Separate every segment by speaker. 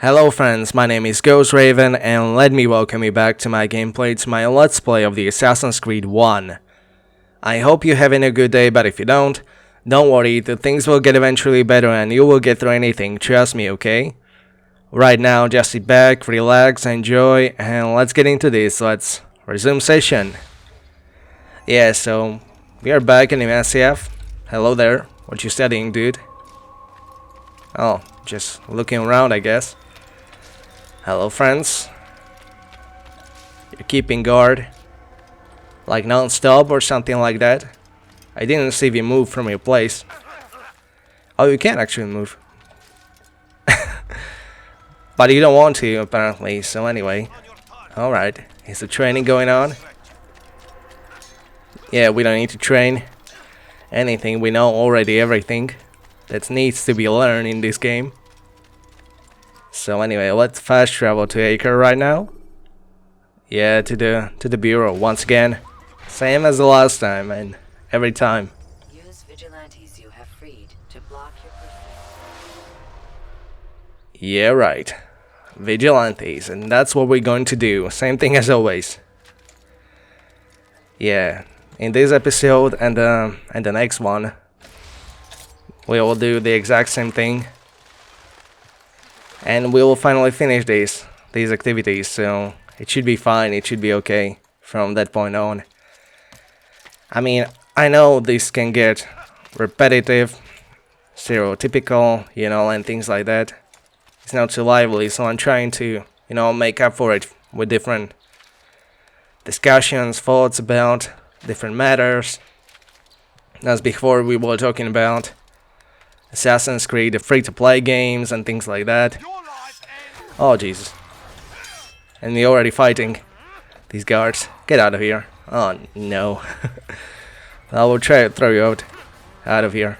Speaker 1: Hello friends, my name is Ghost Raven and let me welcome you back to my gameplay, to my Let's Play of the Assassin's Creed 1. I hope you're having a good day, but if you don't worry, the things will get eventually better and you will get through anything, trust me, okay? Right now, just sit back, relax, enjoy, and let's get into this. Let's resume session. Yeah, so we are back in MSCF. Hello there, what you studying, dude? Oh, just looking around, I guess. Hello, friends. You're keeping guard, like non-stop or something like that. I didn't see you move from your place. Oh, you can actually move. But you don't want to, apparently, so anyway. Alright, is the training going on? Yeah, we don't need to train anything, we know already everything that needs to be learned in this game. So anyway, let's fast travel to Acre right now. Yeah, to the bureau once again. Same as the last time and every time.
Speaker 2: Use vigilantes you have freed to block your pursuit.
Speaker 1: Yeah, right. Vigilantes, and that's what we're going to do. Same thing as always. Yeah, in this episode and the next one, we will do the exact same thing. And we will finally finish these activities, so it should be fine, it should be okay from that point on. I mean, I know this can get repetitive, stereotypical, you know, and things like that. It's not too lively, so I'm trying to, you know, make up for it with different discussions, thoughts about different matters. As before, we were talking about Assassin's Creed, the free-to-play games and things like that. Oh, Jesus. And we're already fighting these guards. Get out of here. Oh, no. I will try to throw you out of here.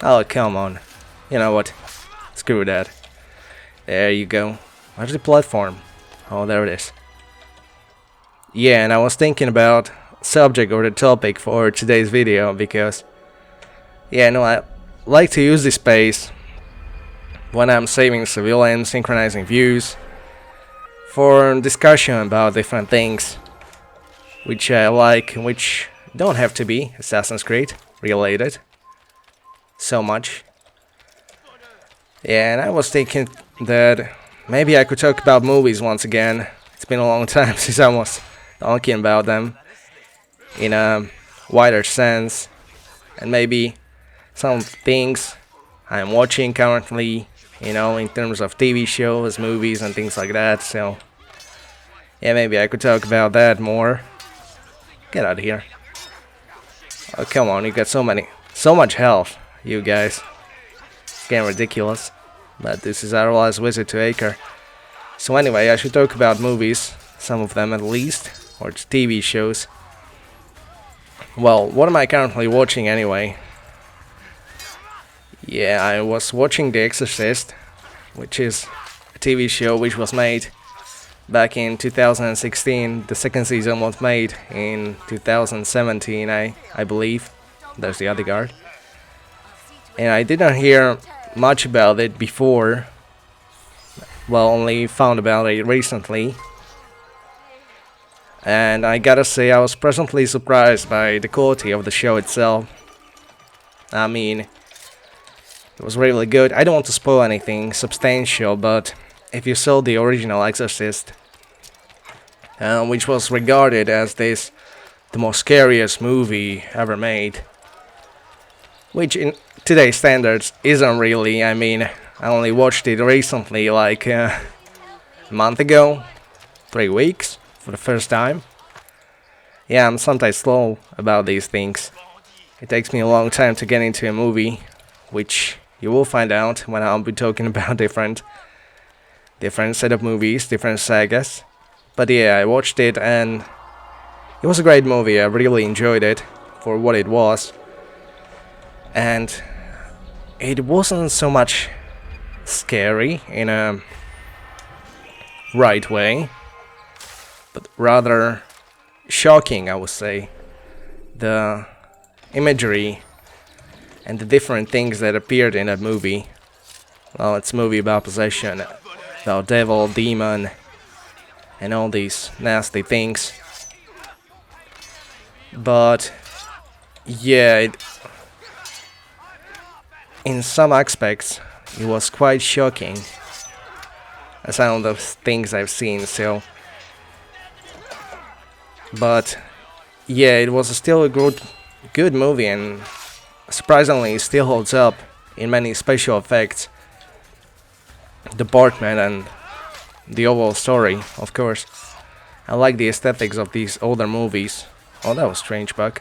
Speaker 1: Oh, come on. You know what? Screw that. There you go. Where's the platform? Oh, there it is. Yeah, and I was thinking about subject or the topic for today's video because, yeah, no, I like to use this space when I'm saving civilians, synchronizing views, for discussion about different things which I like, which don't have to be Assassin's Creed related so much. Yeah, and I was thinking that maybe I could talk about movies once again. It's been a long time since I was talking about them in a wider sense, and maybe some things I'm watching currently, you know, in terms of TV shows, movies and things like that. So yeah, maybe I could talk about that more. Get out of here. Oh, come on, you got so much health, you guys. It's getting ridiculous. But this is our last visit to Acre. So anyway, I should talk about movies, some of them at least, or TV shows. Well, what am I currently watching anyway? Yeah, I was watching The Exorcist, which is a TV show which was made back in 2016. The second season was made in 2017, I believe. There's the other guard. And I didn't hear much about it before. Well, only found about it recently. And I gotta say, I was pleasantly surprised by the quality of the show itself. I mean, it was really good. I don't want to spoil anything substantial, but if you saw the original Exorcist, which was regarded as the most scariest movie ever made, which in today's standards isn't really. I mean, I only watched it recently, like a month ago, 3 weeks, for the first time. Yeah, I'm sometimes slow about these things. It takes me a long time to get into a movie, which you will find out when I'll be talking about different set of movies, different sagas. But yeah, I watched it and it was a great movie. I really enjoyed it for what it was. And it wasn't so much scary in a right way, but rather shocking, I would say. The imagery and the different things that appeared in that movie well, it's a movie about possession, about devil, demon, and all these nasty things. But yeah, in some aspects, it was quite shocking. Some of the things I've seen, so. But yeah, it was still a good movie, and surprisingly, it still holds up in many special effects department and the overall story, of course. I like the aesthetics of these older movies. Oh, that was strange bug.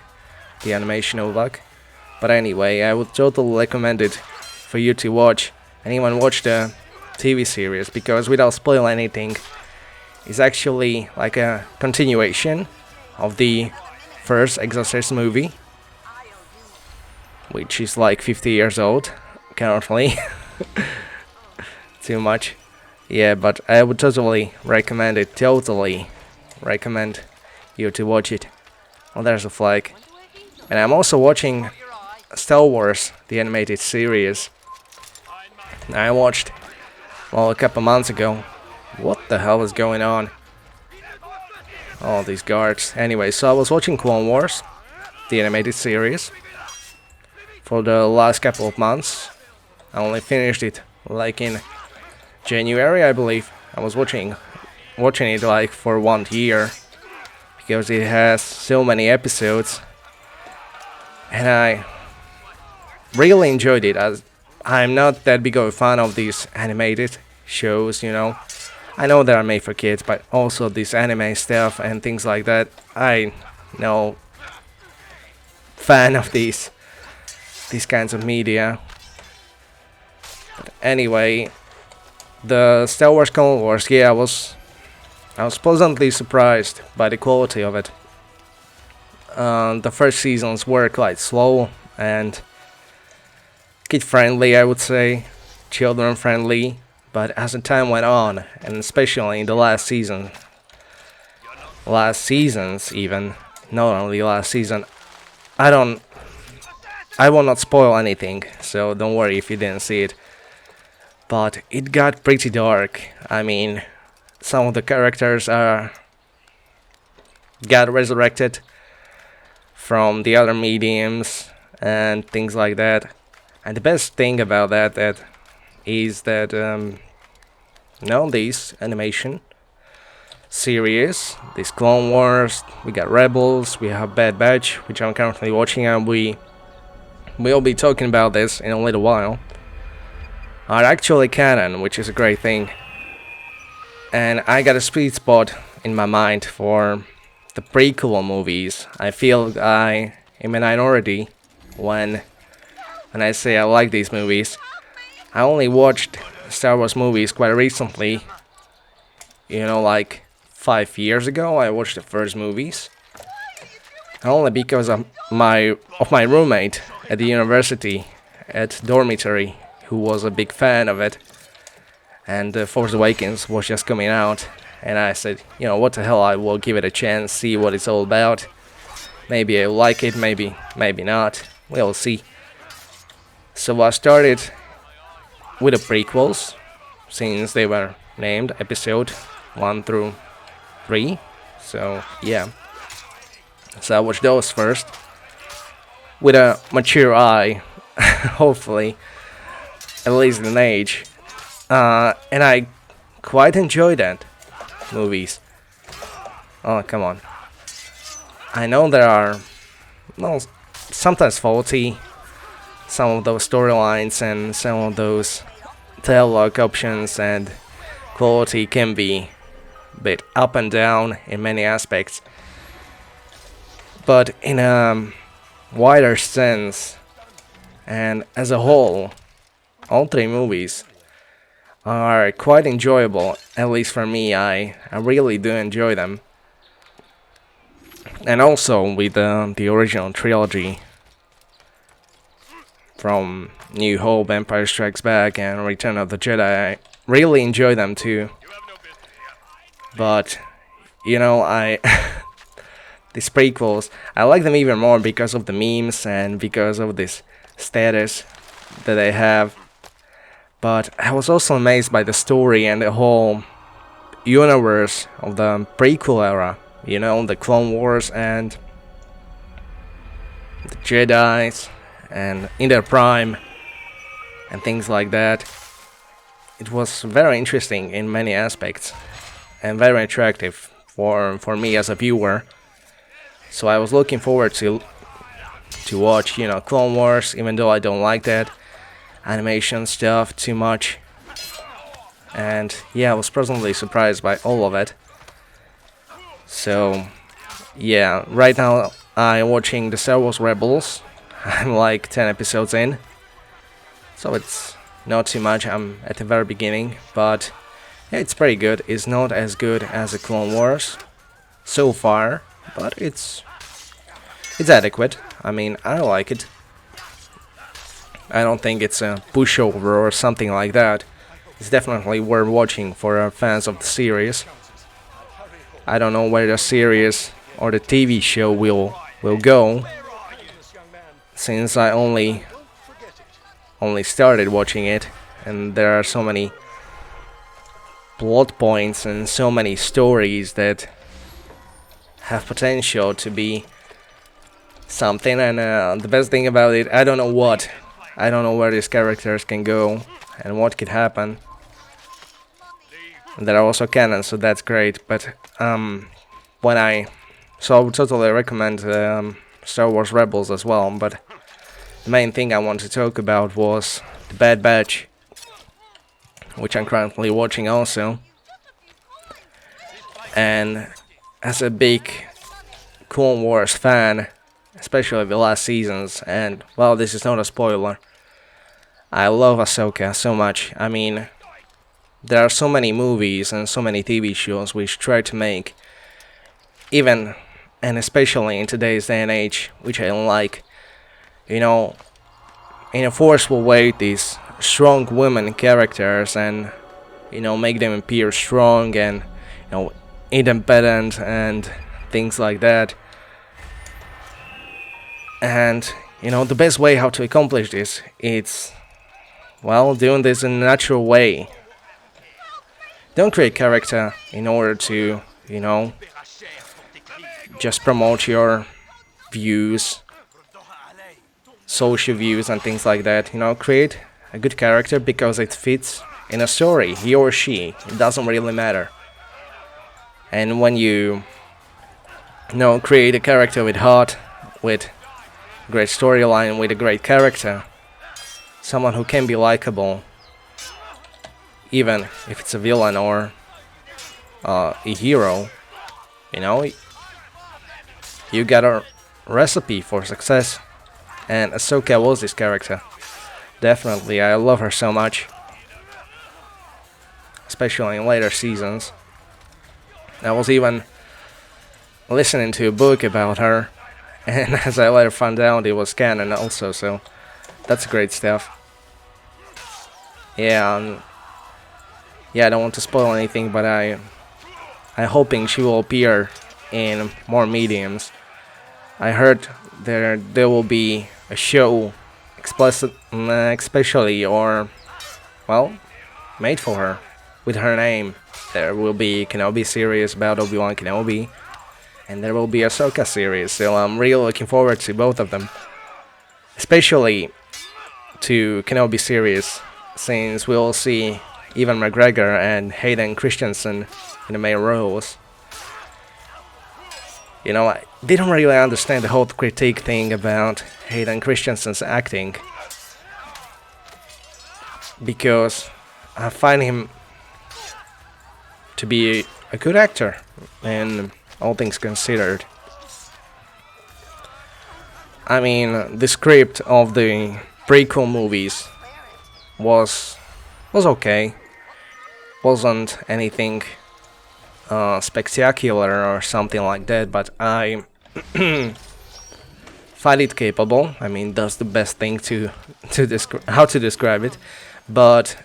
Speaker 1: The animation bug. But anyway, I would totally recommend it for you to watch. Anyone watch the TV series, because without spoiling anything, it's actually like a continuation of the first Exorcist movie, which is like 50 years old currently. Too much. Yeah, but I would totally recommend it. Totally recommend you to watch it. Oh, there's a flag. And I'm also watching Star Wars, the animated series. I watched, well, a couple months ago. What the hell is going on? All these guards. Anyway, so I was watching Clone Wars, the animated series, for the last couple of months. I only finished it like in January, I believe. I was watching it like for 1 year, because it has so many episodes, and I really enjoyed it. As I'm not that big of a fan of these animated shows, you know. I know they are made for kids, but also this anime stuff and things like that. I know fan of these kinds of media. But anyway, the Star Wars Clone Wars, yeah, I was pleasantly surprised by the quality of it. The first seasons were quite slow and kid-friendly, I would say, children-friendly. But as the time went on, and especially in the last seasons even, not only last season, I will not spoil anything, so don't worry if you didn't see it. But it got pretty dark. I mean, some of the characters got resurrected from the other mediums and things like that. And the best thing about that is that these animation series, this Clone Wars, we got Rebels, we have Bad Batch, which I'm currently watching, and we'll be talking about this in a little while, are actually canon, which is a great thing. And I got a sweet spot in my mind for the prequel movies. I feel I am a minority when I say I like these movies. I only watched Star Wars movies quite recently. You know, like 5 years ago I watched the first movies. Only because of my roommate at the university, at dormitory, who was a big fan of it. And Force Awakens was just coming out, and I said, you know, what the hell, I will give it a chance, see what it's all about. Maybe I'll like it, maybe not. We'll see. So I started with the prequels, since they were named Episode 1 through 3. So, yeah. So I watched those first, with a mature eye, hopefully, at least in age. And I quite enjoyed that movies. Oh, come on. I know there are, well, sometimes faulty, some of those storylines and some of those dialogue options, and quality can be a bit up and down in many aspects. But in a wider sense, and as a whole, all three movies are quite enjoyable. At least for me, I really do enjoy them. And also with the original trilogy, from New Hope, Empire Strikes Back, and Return of the Jedi, I really enjoy them too. But, you know, these prequels, I like them even more because of the memes and because of this status that they have. but I was also amazed by the story and the whole universe of the prequel era. You know, the Clone Wars and the Jedi's and in their prime and things like that. It was very interesting in many aspects and very attractive for me as a viewer. So I was looking forward to watch, you know, Clone Wars, even though I don't like that animation stuff too much. And yeah, I was pleasantly surprised by all of it. So yeah, right now I'm watching the Star Wars Rebels. I'm like 10 episodes in, so it's not too much. I'm at the very beginning, but yeah, it's pretty good. It's not as good as the Clone Wars so far, but it's adequate. I mean, I like it. I don't think it's a pushover or something like that. It's definitely worth watching for fans of the series. I don't know where the series or the TV show will go, since I only started watching it, and there are so many plot points and so many stories that have potential to be something. And the best thing about it, I don't know where these characters can go and what could happen. And there are also canon, so that's great. But I would totally recommend Star Wars Rebels as well. But the main thing I want to talk about was the Bad Batch, which I'm currently watching also. And as a big Clone Wars fan, especially the last seasons, and well, this is not a spoiler, I love Ahsoka so much. I mean, there are so many movies and so many TV shows which try to make, even and especially in today's day and age, which I don't like, you know, in a forceful way, these strong women characters, and you know, make them appear strong and, you know, independent and things like that. And you know, the best way how to accomplish this, it's, well, doing this in a natural way. Don't create character in order to, you know, just promote your views, social views and things like that. You know, create a good character because it fits in a story, he or she, it doesn't really matter. And when you know, create a character with heart, with great storyline, with a great character, someone who can be likable, even if it's a villain or a hero, you know, you got a recipe for success. And Ahsoka was this character. Definitely, I love her so much, especially in later seasons. I was even listening to a book about her, and as I later found out, it was canon also, so that's great stuff. Yeah, I don't want to spoil anything, but I'm hoping she will appear in more mediums. I heard there will be a show especially, or, well, made for her, with her name. There will be Kenobi series about Obi-Wan Kenobi, and there will be a Ahsoka series, so I'm really looking forward to both of them. Especially to Kenobi series, since we'll see Ewan McGregor and Hayden Christensen in the main roles. You know, I didn't really understand the whole critique thing about Hayden Christensen's acting, because I find him to be a good actor, and all things considered. I mean, the script of the prequel movies was okay. Wasn't anything spectacular or something like that, but I find it capable. I mean, that's the best thing to how to describe it. But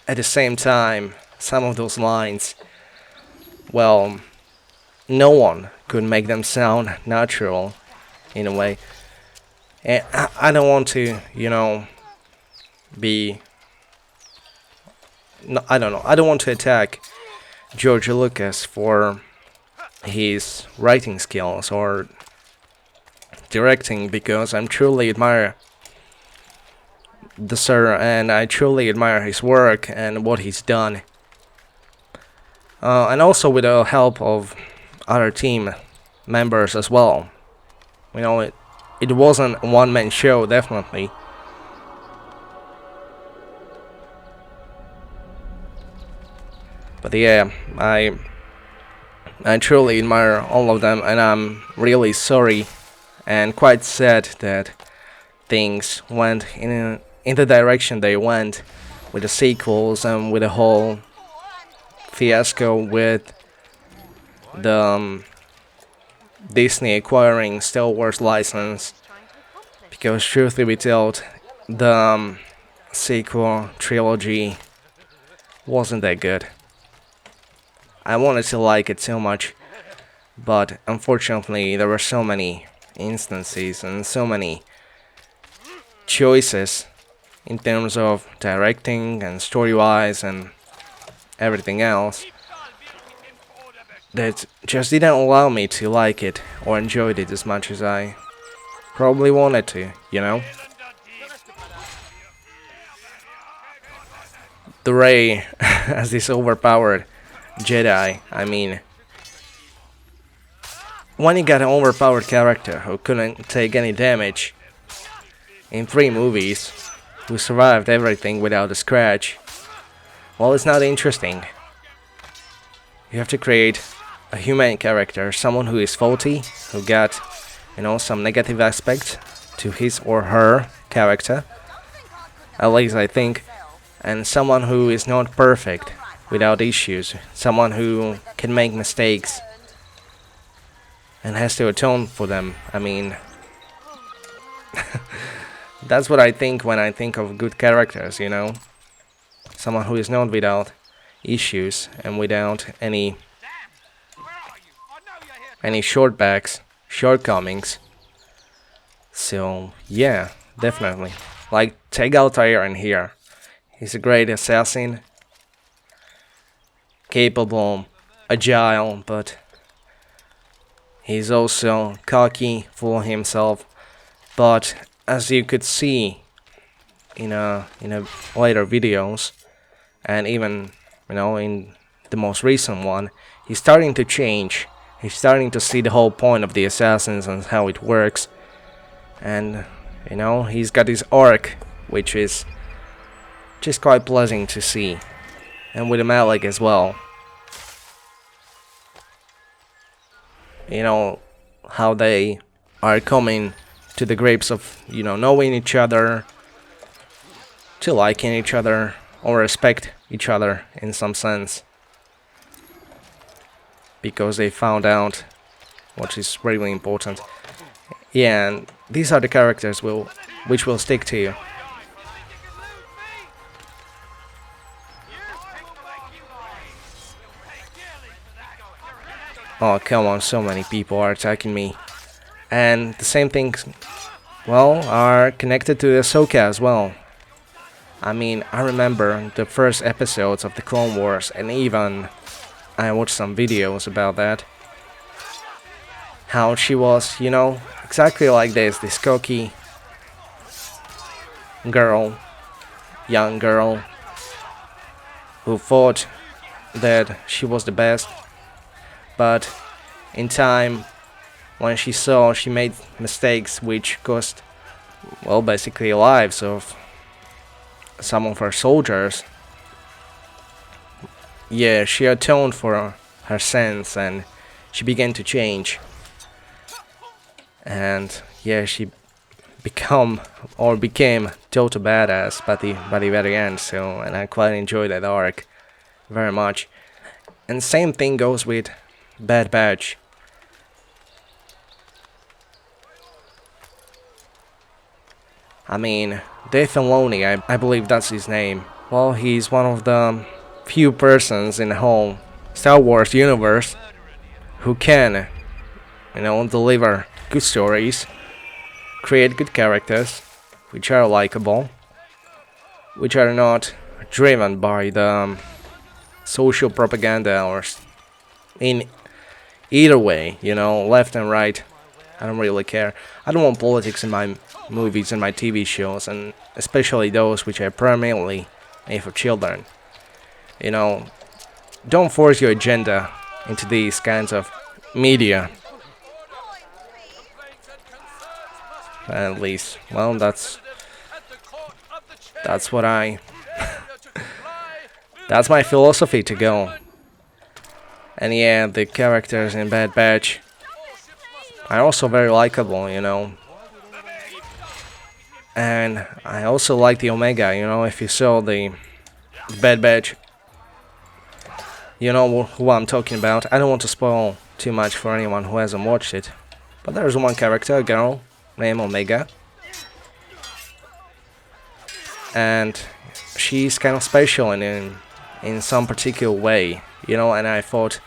Speaker 1: at the same time, some of those lines, well, no one could make them sound natural in a way. And I don't want to, you know, be no, I don't know. I don't want to attack George Lucas for his writing skills or directing, because I truly admire the sir and I truly admire his work and what he's done. And also with the help of other team members as well. You know, it wasn't a one-man show, definitely. But yeah, I truly admire all of them, and I'm really sorry and quite sad that things went in the direction they went with the sequels and with the whole fiasco with the Disney acquiring Star Wars license, because truth be told, the sequel trilogy wasn't that good. I wanted to like it so much, but unfortunately there were so many instances and so many choices in terms of directing and story-wise and everything else that just didn't allow me to like it or enjoy it as much as I probably wanted to, you know? The Rey as this overpowered Jedi, I mean, when you got an overpowered character who couldn't take any damage in 3 movies, who survived everything without a scratch, well, it's not interesting. You have to create a human character, someone who is faulty, who got, you know, some negative aspects to his or her character, at least I think, and someone who is not perfect, without issues, someone who can make mistakes and has to atone for them. I mean, that's what I think when I think of good characters, you know? Someone who is not without issues and without any shortcomings. So yeah, definitely. Like, take Altair in here. He's a great assassin, capable, agile, but he's also cocky, full of himself. But as you could see in later videos, and even, you know, in the most recent one, he's starting to change. He's starting to see the whole point of the assassins and how it works. And, you know, he's got his arc, which is just quite pleasant to see. And with Malik as well. You know, how they are coming to the grips of, you know, knowing each other, to liking each other, or respect each other in some sense. Because they found out, which is really important. Yeah, and these are the characters which will stick to you. Oh, come on, so many people are attacking me. And the same things, well, are connected to Ahsoka as well. I mean, I remember the first episodes of the Clone Wars, and even I watched some videos about that. How she was, you know, exactly like this cocky girl, young girl, who thought that she was the best. But in time, when she saw she made mistakes which cost, well, basically lives of some of her soldiers, yeah, she atoned for her sins and she began to change. And yeah, she became total badass by the very end. So, and I quite enjoyed that arc very much. And same thing goes with Bad Batch. I mean, Dave Filoni, I believe that's his name. Well, he's one of the few persons in the whole Star Wars universe who can, you know, deliver good stories, create good characters, which are likable, which are not driven by the social propaganda, or in either way, you know, left and right. I don't really care. I don't want politics in my movies and my TV shows, and especially those which are primarily made for children. You know, don't force your agenda into these kinds of media. At least, well, that's what I that's my philosophy to go. And yeah, the characters in Bad Batch are also very likable, you know. And I also like the Omega, you know. If you saw the Bad Batch, you know who I'm talking about. I don't want to spoil too much for anyone who hasn't watched it, but there's one character, a girl named Omega, and she's kind of special in some particular way, you know. And I thought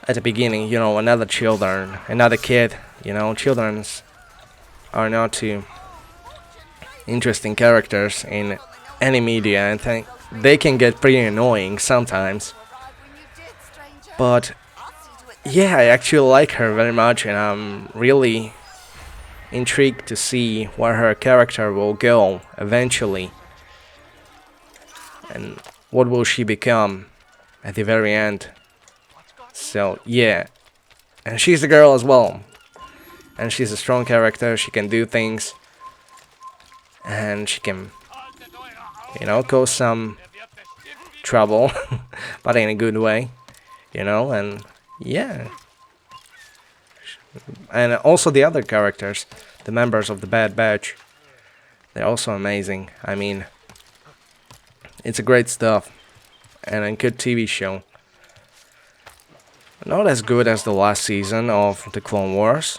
Speaker 1: at the beginning, you know, another kid, you know, children's are not too interesting characters in any media, and they can get pretty annoying sometimes. But yeah, I actually like her very much, and I'm really intrigued to see where her character will go eventually, and what will she become at the very end. So yeah, and she's a girl as well, and she's a strong character. She can do things, and she can, you know, cause some trouble, but in a good way, you know. And yeah, and also the other characters, the members of the Bad Batch, they're also amazing. I mean, it's a great stuff, and a good TV show. Not as good as the last season of the Clone Wars.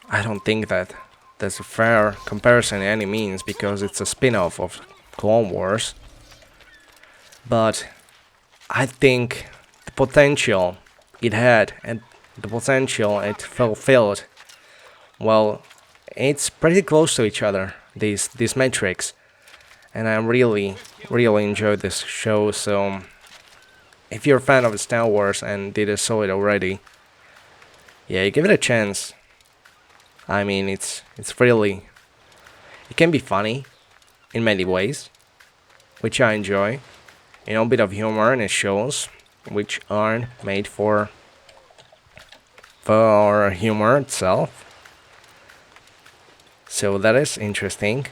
Speaker 1: I don't think that's a fair comparison in any means, because it's a spin-off of Clone Wars. But I think the potential it had and the potential it fulfilled, well, it's pretty close to each other, these metrics. And I really enjoyed this show. So if you're a fan of Star Wars and didn't saw it already, yeah, give it a chance. I mean, it can be funny in many ways, which I enjoy. You know, a bit of humor in its shows, which aren't made for humor itself. So that is interesting.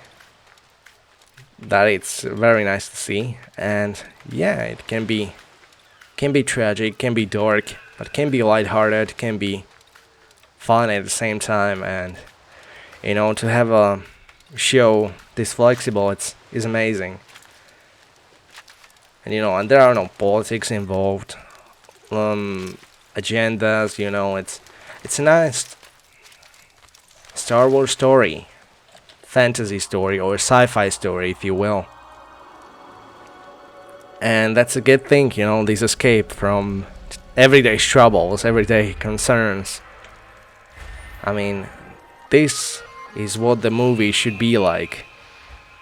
Speaker 1: That it's very nice to see, and yeah, it can be tragic, can be dark, but can be lighthearted, can be fun at the same time. And you know, to have a show this flexible, is amazing. And you know, and there are no politics involved, agendas. You know, it's a nice Star Wars story, fantasy story, or sci-fi story, if you will. And that's a good thing, you know, this escape from everyday troubles, everyday concerns. I mean, this is what the movie should be like.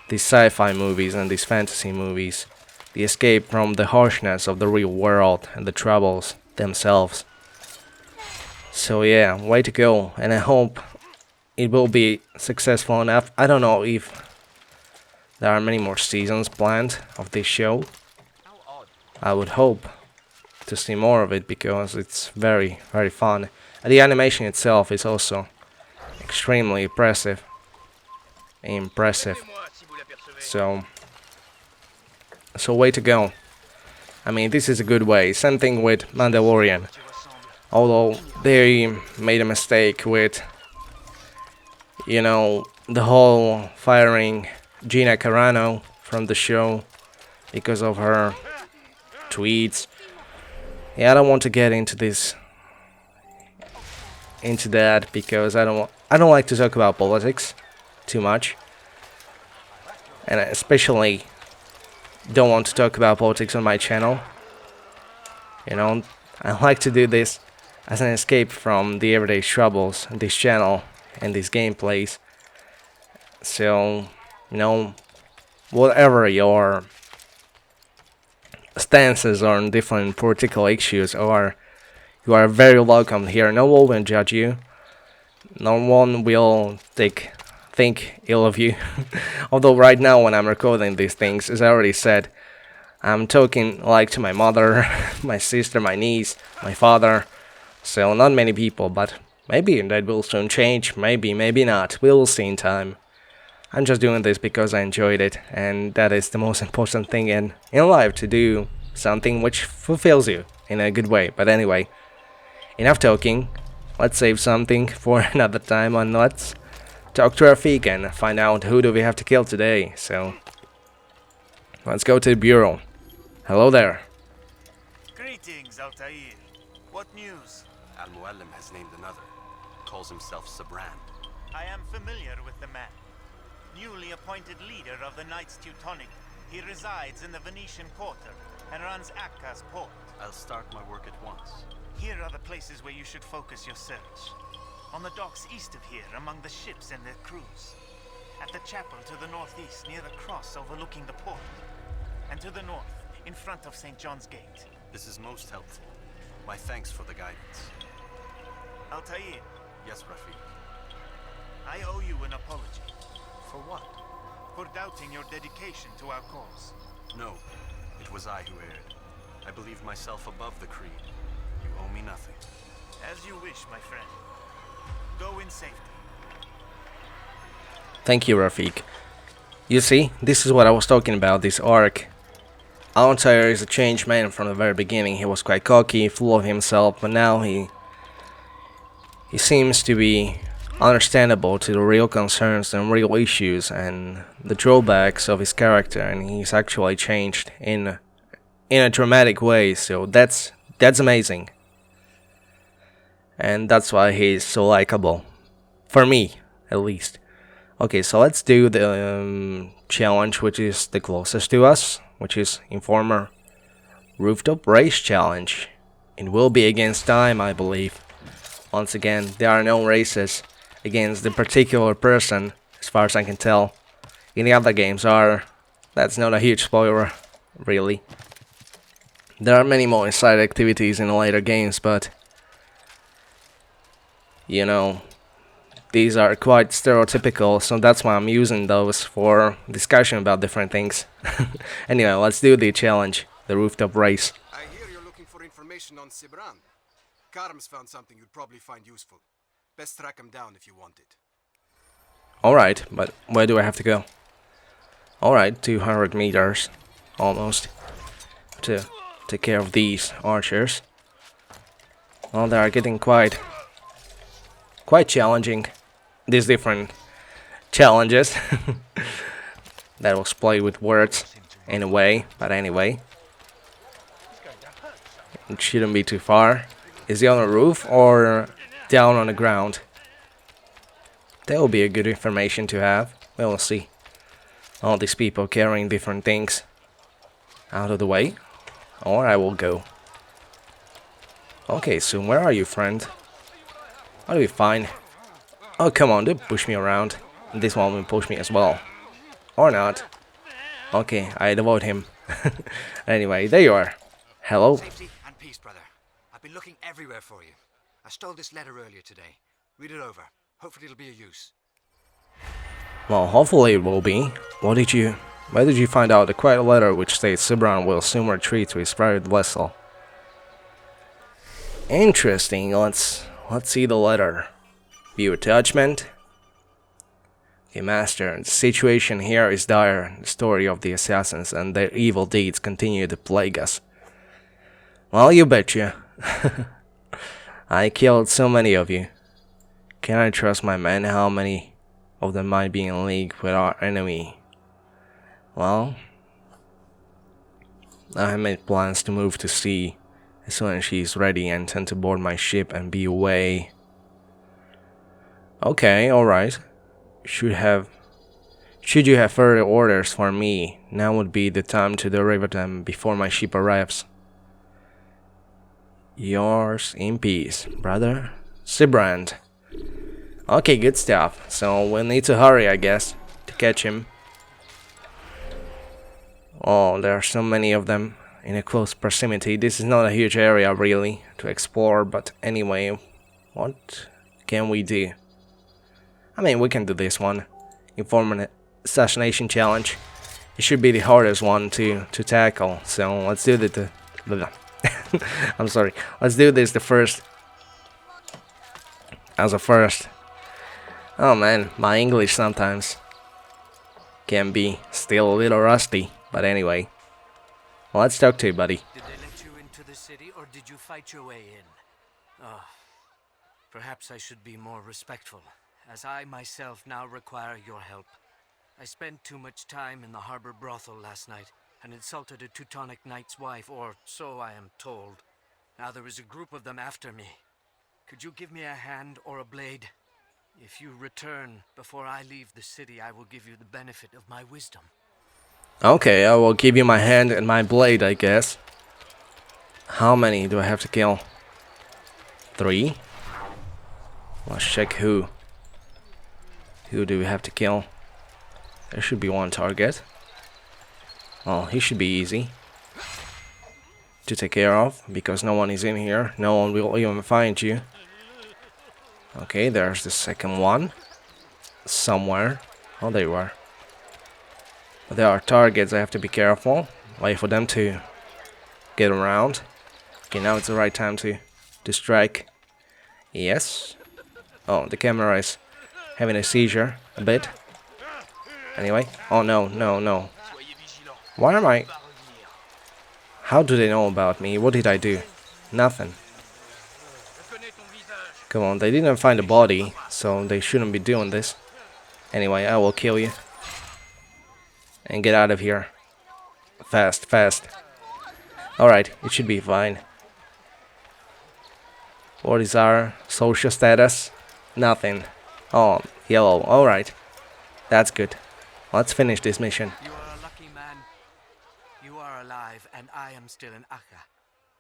Speaker 1: These sci-fi movies and these fantasy movies. The escape from the harshness of the real world and the troubles themselves. So yeah, way to go, and I hope it will be successful enough. I don't know if there are many more seasons planned of this show. I would hope to see more of it, because it's very, very fun. And the animation itself is also extremely impressive. So way to go. I mean, this is a good way. Same thing with Mandalorian. Although they made a mistake with, you know, the whole firing Gina Carano from the show because of her tweets. Yeah, I don't want to get into that, because I don't like to talk about politics too much, and I especially don't want to talk about politics on my channel. You know, I like to do this as an escape from the everyday troubles on this channel and these gameplays. So, you know, whatever your stances on different political issues, or you are very welcome here. No one will judge you. No one will think ill of you. Although right now when I'm recording these things, as I already said, I'm talking like to my mother, my sister, my niece, my father. So not many people, but maybe that will soon change. Maybe, maybe not. We'll see in time. I'm just doing this because I enjoyed it, and that is the most important thing in life, to do something which fulfills you in a good way. But anyway, enough talking. Let's save something for another time, and let's talk to Rafik and find out who do we have to kill today. So let's go to the bureau. Hello there.
Speaker 3: Greetings, Altair. What news?
Speaker 4: Mualim has named another. Calls himself Sibrand.
Speaker 3: I am familiar with the man. Newly appointed leader of the Knights Teutonic, he resides in the Venetian Quarter and runs Akka's port.
Speaker 4: I'll start my work at once.
Speaker 3: Here are the places where you should focus your search. On the docks east of here, among the ships and their crews. At the chapel to the northeast, near the cross overlooking the port. And to the north, in front of St. John's Gate.
Speaker 4: This is most helpful. My thanks for the guidance.
Speaker 3: Altair,
Speaker 4: Yes, Rafik.
Speaker 3: I owe you an apology.
Speaker 4: For what?
Speaker 3: For doubting your dedication to our cause.
Speaker 4: No, it was I who erred. I believe myself above the creed. You owe me nothing.
Speaker 3: As you wish, my friend. Go in safety.
Speaker 1: Thank you, Rafik. You see, this is what I was talking about, this arc. Altair is a changed man from the very beginning. He was quite cocky, full of himself, but now he seems to be understandable to the real concerns and real issues and the drawbacks of his character, and he's actually changed in a dramatic way. So that's amazing, and that's why he's so likable, for me at least. Okay, so let's do the challenge which is the closest to us, which is Informer Rooftop Race Challenge. It will be against time, I believe. Once again, there are no races against the particular person, as far as I can tell. In the other games are. That's not a huge spoiler, really. There are many more side activities in the later games, but you know, these are quite stereotypical, so that's why I'm using those for discussion about different things. Anyway, let's do the challenge, the rooftop race.
Speaker 5: I hear you're looking for information on Sibrand. Karam's found something you'd probably find useful. Best track him down if you want it.
Speaker 1: Alright, but where do I have to go? Alright, 200 meters, almost, to take care of these archers. Well, they are getting quite challenging. These different challenges. That was played with words in a way, but anyway. It shouldn't be too far. Is he on the roof or down on the ground? That will be a good information to have. We will see. All these people carrying different things. Out of the way, or I will go. Okay, so where are you, friend? I'll be fine. Oh, come on, don't push me around. This one will push me as well. Or not. Okay, I'd avoid him. Anyway, there you are. Hello.
Speaker 6: Safety and peace, brother. I've been looking everywhere for you. I stole this letter earlier today. Read it over. Hopefully it'll be of use.
Speaker 1: Well, hopefully it will be. Where did you find out the quiet letter which states Sibrand will soon retreat to his private vessel? Interesting. Let's see the letter. View attachment. Okay, Master, the situation here is dire. The story of the assassins and their evil deeds continue to plague us. Well, you betcha. I killed so many of you. Can I trust my men? How many of them might be in league with our enemy? Well, I have made plans to move to sea as soon as she is ready and intend to board my ship and be away. Okay, alright. Should you have further orders for me, now would be the time to deliver them before my ship arrives. Yours in peace, brother. Sibrand. Okay, good stuff. So we'll need to hurry, I guess, to catch him. Oh, there are so many of them. in a close proximity. This is not a huge area really to explore, but anyway, what can we do? I mean, we can do this one. Informant assassination challenge. It should be the hardest one to tackle. So let's do the I'm sorry. Let's do this the first. As a first. Oh man, my English sometimes can be still a little rusty. But anyway, let's talk to you, buddy.
Speaker 7: Did they let you into the city, or did you fight your way in? Oh, perhaps I should be more respectful, as I myself now require your help. I spent too much time in the harbor brothel last night, and insulted a Teutonic knight's wife, or so I am told. Now there is a group of them after me. Could you give me a hand or a blade? If you return before I leave the city, I will give you the benefit of my wisdom.
Speaker 1: Okay, I will give you my hand and my blade, I guess. How many do I have to kill? 3? Let's check who. Who do we have to kill? There should be one target. Well, he should be easy to take care of, because no one is in here. No one will even find you. Okay, there's the second one. Somewhere. Oh, there you are. But there are targets, I have to be careful. Wait for them to get around. Okay, now it's the right time to strike. Yes. Oh, the camera is having a seizure a bit. Anyway. Oh, no, no, no. Why am I... How do they know about me? What did I do? Nothing. Come on, they didn't find a body, so they shouldn't be doing this. Anyway, I will kill you. And get out of here. Fast, fast. Alright, it should be fine. What is our social status? Nothing. Oh, yellow. Alright. That's good. Let's finish this mission.
Speaker 7: You are a lucky man. You are alive, and I am still in Akka.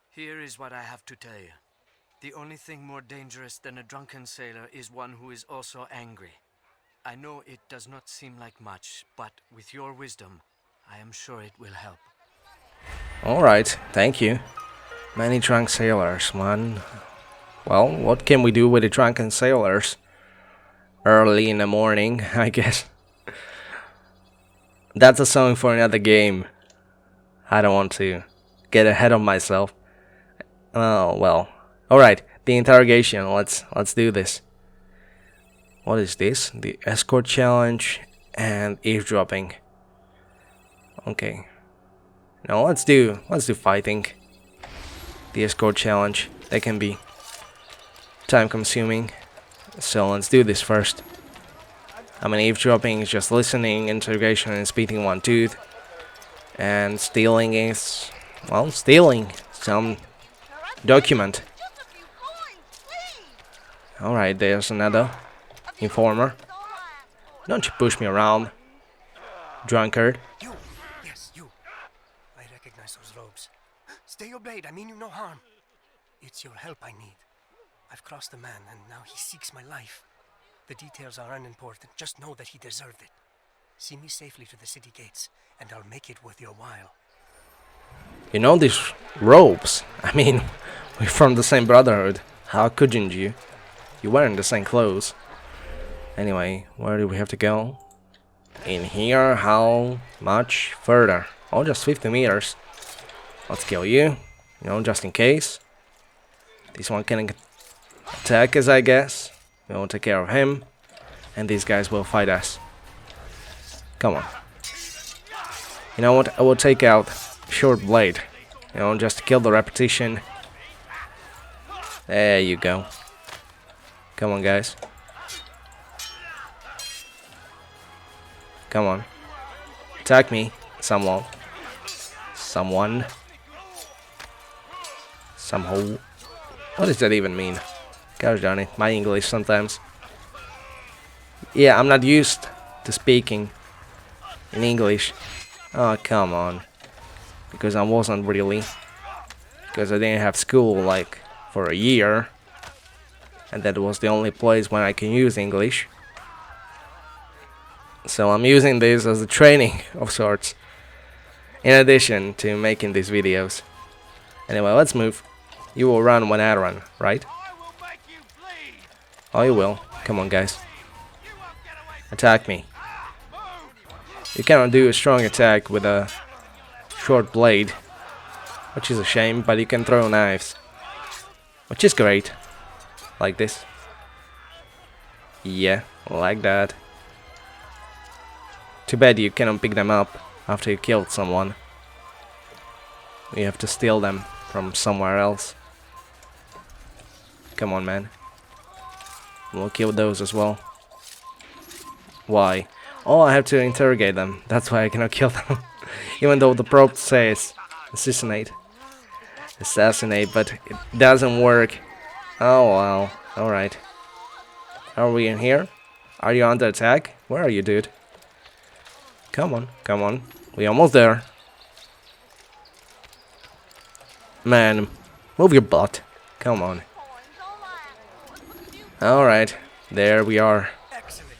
Speaker 7: Here is what I have to tell you. The only thing more dangerous than a drunken sailor is one who is also angry. I know it does not seem like much, but with your wisdom, I am sure it will help.
Speaker 1: Alright, thank you. Many drunk sailors, man. Well, what can we do with the drunken sailors? Early in the morning, I guess. That's a song for another game. I don't want to get ahead of myself. Oh, well. Alright, the interrogation. Let's do this. What is this? The escort challenge and eavesdropping. Okay. Now let's do fighting. The escort challenge. That can be time consuming. So let's do this first. I mean, eavesdropping is just listening, interrogation and speaking one tooth. And stealing is, well, stealing some document. Alright, there's another informer. Don't you push me around, drunkard.
Speaker 8: You! Yes, you! I recognize those robes. Stay your blade, I mean you no harm. It's your help I need. I've crossed a man, and now he seeks my life. The details are unimportant, just know that he deserved it. See me safely to the city gates, and I'll make it worth your while.
Speaker 1: You know these robes? I mean, we're from the same brotherhood. How couldn't you? You're wearing the same clothes. Anyway, where do we have to go? In here? How much further? Oh, just 50 meters. Let's kill you. You know, just in case. This one can attack us, I guess. We'll take care of him. And these guys will fight us. Come on. You know what? I will take out short blade. You know, just to kill the repetition. There you go. Come on, guys. Come on. Attack me. Someone. Someone. Somehow. What does that even mean? Gosh darn it. My English sometimes. Yeah, I'm not used to speaking in English. Oh, come on. Because I wasn't really. Because I didn't have school like for a year. And that was the only place when I can use English. So I'm using this as a training of sorts. in addition to making these videos. Anyway, let's move. You will run when I run, right? Oh, you will. Come on, guys. Attack me. You cannot do a strong attack with a short blade, which is a shame, but you can throw knives, which is great. Like this. Yeah, like that. Too bad you cannot pick them up after you killed someone. You have to steal them from somewhere else. Come on, man. We'll kill those as well. Why? Oh, I have to interrogate them. That's why I cannot kill them. Even though the prompt says assassinate, but it doesn't work. Oh well. Alright. Are we in here? Are you under attack? Where are you, dude? Come on, come on. We're almost there. Man, move your butt. Come on. Alright, there we are.
Speaker 8: Excellent.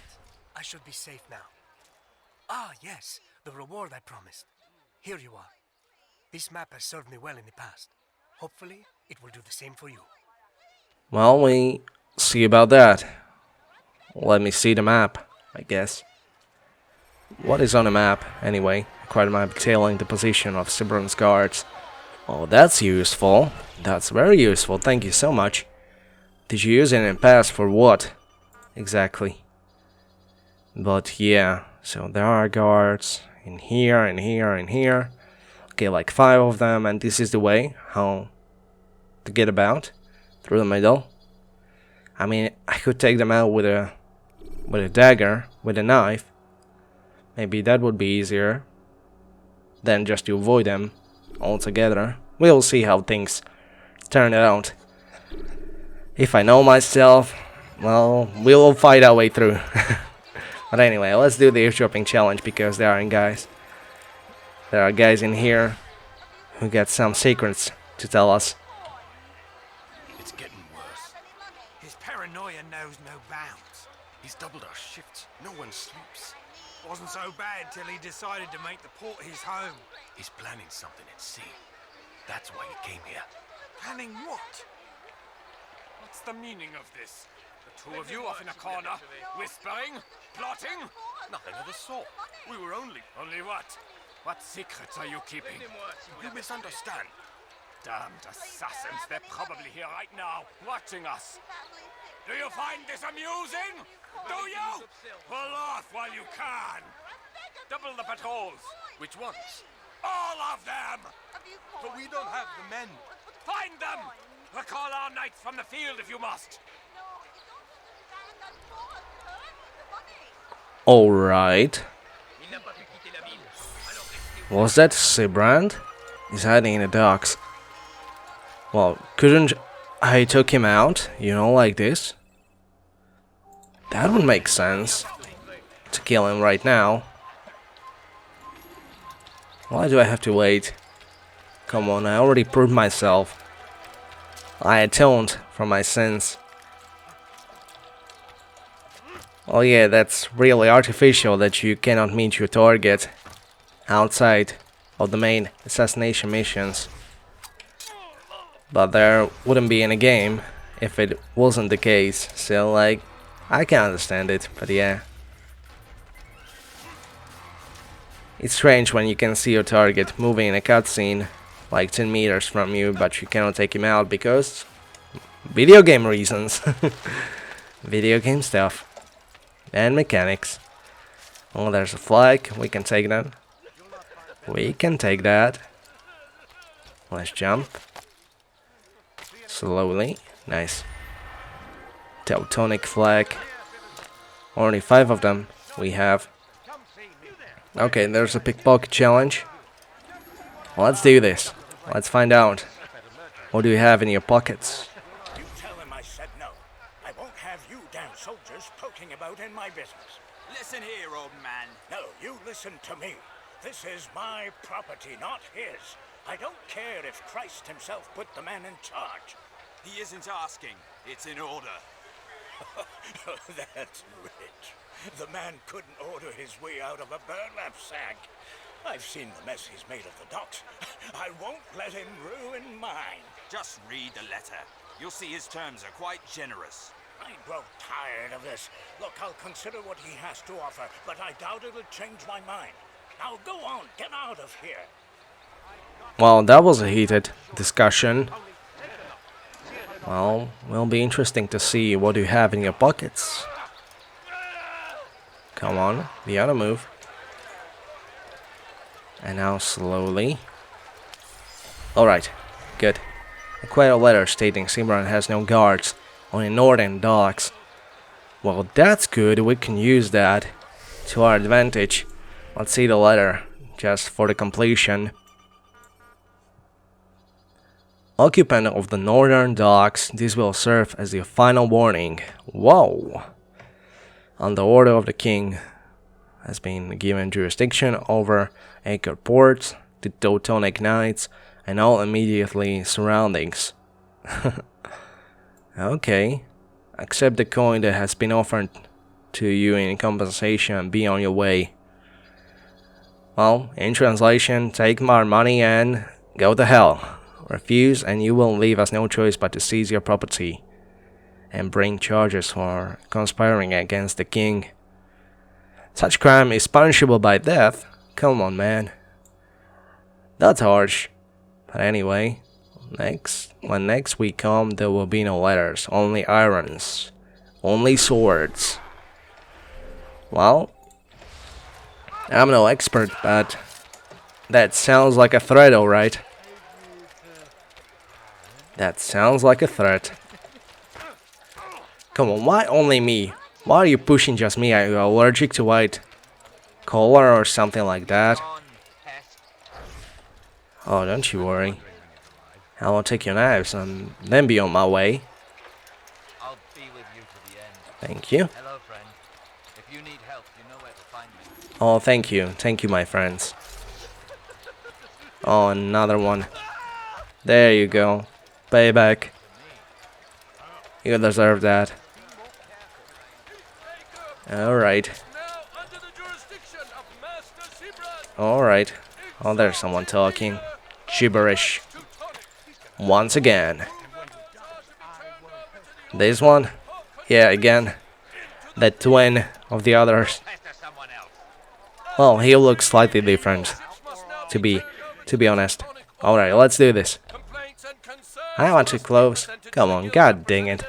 Speaker 8: I should be safe now. Ah, yes, the reward I promised. Here you are. This map has served me well in the past. Hopefully, it will do the same for you.
Speaker 1: Well, we see about that. Let me see the map, I guess. What is on the map, anyway? Quite a map detailing the position of Sibrand's guards. Oh, that's useful. That's very useful, thank you so much. Did you use it in the past for what? Exactly. But yeah, so there are guards in here, in here, in here. Okay, like 5 of them, and this is the way how to get about through the middle. I mean, I could take them out with a dagger, with a knife. Maybe that would be easier than just to avoid them altogether. We'll see how things turn out. If I know myself, well, we'll fight our way through. But anyway, let's do the eavesdropping challenge because there are guys. There are guys in here who got some secrets to tell us.
Speaker 6: It's getting worse. His paranoia knows no bounds. He's doubled our shifts. No one sleeps.
Speaker 9: Wasn't so bad till he decided to make the port his home.
Speaker 6: He's planning something at sea. That's why he came here.
Speaker 9: Planning what? What's the meaning of this? The two of you off in a corner, whispering, plotting?
Speaker 6: Nothing of the sort. We were only...
Speaker 9: Only what? What secrets are you keeping?
Speaker 6: You misunderstand.
Speaker 9: Damned assassins, they're probably here right now, watching us. Do you find this amusing? Do you? Pull off while you can. Double the patrols.
Speaker 6: Which ones?
Speaker 9: All of them!
Speaker 6: But we don't have the men.
Speaker 9: Find them! Recall our knights from the field if you must.
Speaker 1: Alright. Was that Sibrand? He's hiding in the docks. Well, couldn't I took him out, you know, like this? That would make sense. To kill him right now. Why do I have to wait? Come on, I already proved myself. I atoned for my sins. Oh yeah, that's really artificial that you cannot meet your target outside of the main assassination missions. But there wouldn't be any game if it wasn't the case, so like, I can understand it, but yeah. It's strange when you can see your target moving in a cutscene like 10 meters from you, but you cannot take him out because video game reasons. Video game stuff. And mechanics. Oh, there's a flag. We can take that. We can take that. Let's jump. Slowly. Nice. Teutonic flag. Only 5 of them we have. Okay, there's a pickpocket challenge. Let's do this. Let's find out. What do you have in your pockets?
Speaker 10: You tell him I said no. I won't have you damn soldiers poking about in my business.
Speaker 9: Listen here, old man.
Speaker 10: No, you listen to me. This is my property, not his. I don't care if Christ himself put the man in charge.
Speaker 9: He isn't asking. It's in order.
Speaker 10: That's rich. The man couldn't order his way out of a burlap sack. I've seen the mess he's made of the docks. I won't let him ruin mine.
Speaker 9: Just read the letter. You'll see his terms are quite generous.
Speaker 10: I grow tired of this. Look, I'll consider what he has to offer, but I doubt it'll change my mind. Now go on, get out of here.
Speaker 1: Well, that was a heated discussion. Well, will be interesting to see what you have in your pockets. Come on, the other move. And now slowly. Alright, good. Quite a letter stating Sibrand has no guards on the northern docks. Well, that's good. We can use that to our advantage. Let's see the letter just for the completion. Occupant of the northern docks, this will serve as the final warning. Whoa! On the order of the king, has been given jurisdiction over anchor ports, the Teutonic Knights, and all immediately surroundings. Okay. Accept the coin that has been offered to you in compensation and be on your way. Well, in translation, take my money and go to hell. Refuse and you will leave us no choice but to seize your property and bring charges for conspiring against the king. Such crime is punishable by death. Come on, man. That's harsh. But anyway, when next we come, there will be no letters, only irons, only swords. Well, I'm no expert, but that sounds like a threat, alright. That sounds like a threat. Come on, why only me? Why are you pushing just me? Are you allergic to white collar or something like that? Oh, don't you worry. I will take your knives and then be on my way.
Speaker 11: I'll be with you to the end.
Speaker 1: Thank you.
Speaker 11: Hello, friend. If you need help, you know where to find me.
Speaker 1: Oh, thank you. Thank you, my friends. Oh, another one. There you go. Payback. You deserve that. Alright. Alright. Oh, there's someone talking. Gibberish. Once again. This one? Yeah, again. The twin of the others. Well, he looks slightly different. To be honest. Alright, let's do this. I want to close. Come on, god dang it.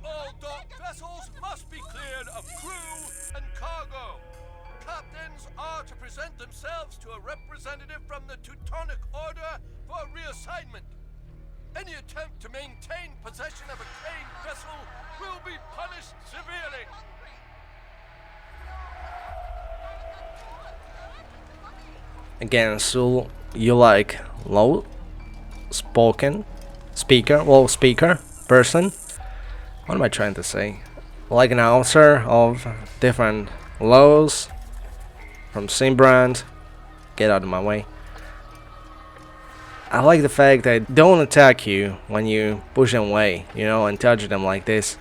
Speaker 6: All dock vessels must be cleared of crew and cargo. Captains are to present themselves to a representative from the Teutonic Order for reassignment. Any attempt to maintain possession of a claimed vessel will be punished severely.
Speaker 1: Again, so you like low speaker person? What am I trying to say? Like an announcer of different lows from Sibrand. Get out of my way. I like the fact that they don't attack you when you push them away, you know, and touch them like this.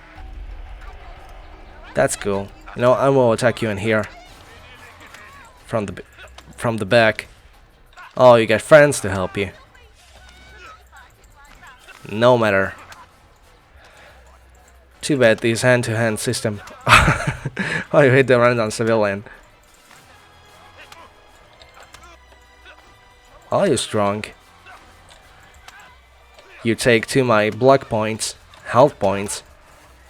Speaker 1: That's cool. You know, I will attack you in here. From the back. Oh, you got friends to help you. No matter. Too bad this hand-to-hand system. Oh, you hit the random civilian. Oh, you're strong. You take 2 my block points, health points,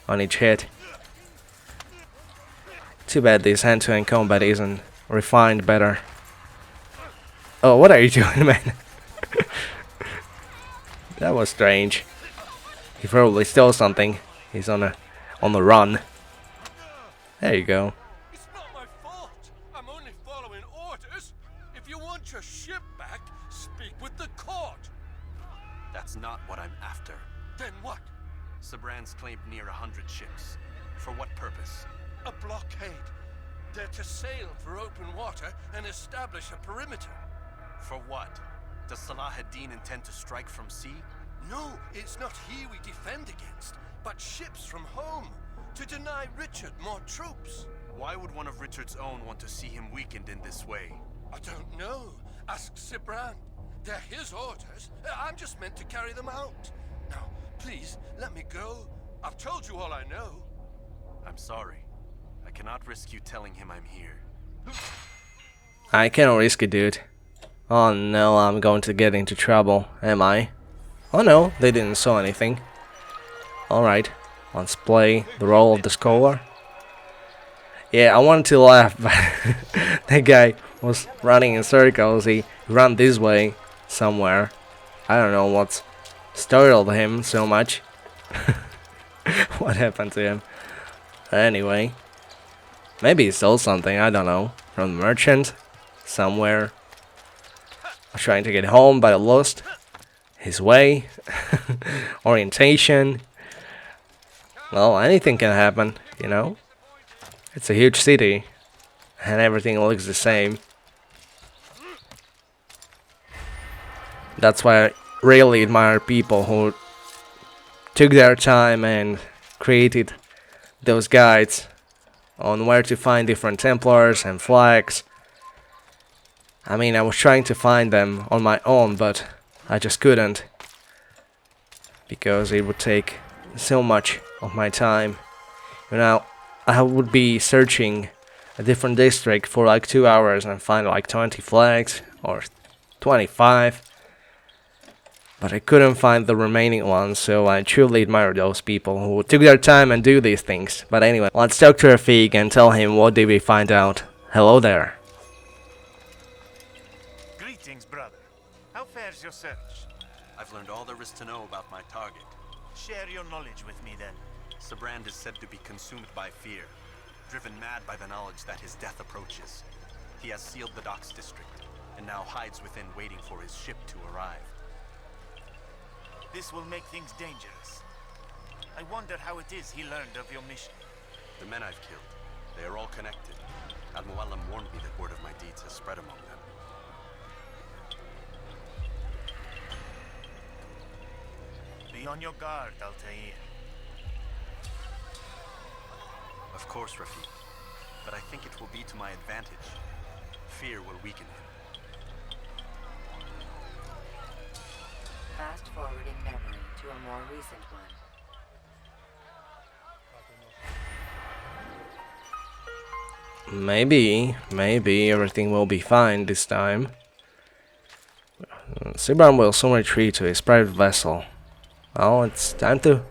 Speaker 1: on each hit. Too bad this hand-to-hand combat isn't refined better. Oh, what are you doing, man? That was strange. He probably stole something. He's on the run. There you go.
Speaker 6: It's not my fault. I'm only following orders. If you want your ship back, speak with the court.
Speaker 4: That's not what I'm after.
Speaker 6: Then what?
Speaker 4: Sibrand's claimed near 100 ships. For what purpose?
Speaker 6: A blockade. They're to sail for open water and establish a perimeter.
Speaker 4: For what? Does Salah ad-Din intend to strike from sea?
Speaker 6: No, it's not he we defend against, but ships from home, to deny Richard more troops.
Speaker 4: Why would one of Richard's own want to see him weakened in this way?
Speaker 6: I don't know. Ask Sibrand. They're his orders. I'm just meant to carry them out. Now, please, let me go. I've told you all I know.
Speaker 4: I'm sorry. I cannot risk you telling him I'm here.
Speaker 1: I cannot risk it, dude. Oh no, I'm going to get into trouble, am I? Oh no, they didn't saw anything. Alright, let's play the role of the scholar. Yeah, I wanted to laugh, but that guy was running in circles. He ran this way somewhere. I don't know what startled him so much. What happened to him? Anyway, maybe he stole something, I don't know, from the merchant somewhere. I was trying to get home, but I lost his way, orientation. Well, anything can happen, you know. It's a huge city, and everything looks the same. That's why I really admire people who took their time and created those guides on where to find different Templars and flags. I mean, I was trying to find them on my own, but I just couldn't, because it would take so much of my time. You know, I would be searching a different district for like 2 hours and find like 20 flags or 25, but I couldn't find the remaining ones, so I truly admire those people who took their time and do these things. But anyway, let's talk to Rafik and tell him what did we find out. Hello there.
Speaker 3: Greetings, brother. How fares your search?
Speaker 4: I've learned all there is to know about my target.
Speaker 3: Share your knowledge with me then.
Speaker 4: Sibrand is said to be consumed by fear, driven mad by the knowledge that his death approaches. He has sealed the docks district, and now hides within waiting for his ship to arrive.
Speaker 3: This will make things dangerous. I wonder how it is he learned of your mission.
Speaker 4: The men I've killed, they are all connected. Mualim warned me that word of my deeds has spread among them.
Speaker 3: Be on your guard, Altair.
Speaker 4: Of course, Rafik. But I think it will be to my advantage. Fear will weaken him.
Speaker 2: Fast forwarding memory to a more recent one.
Speaker 1: Maybe everything will be fine this time. Sibrand will soon retreat to his private vessel. Well, it's time to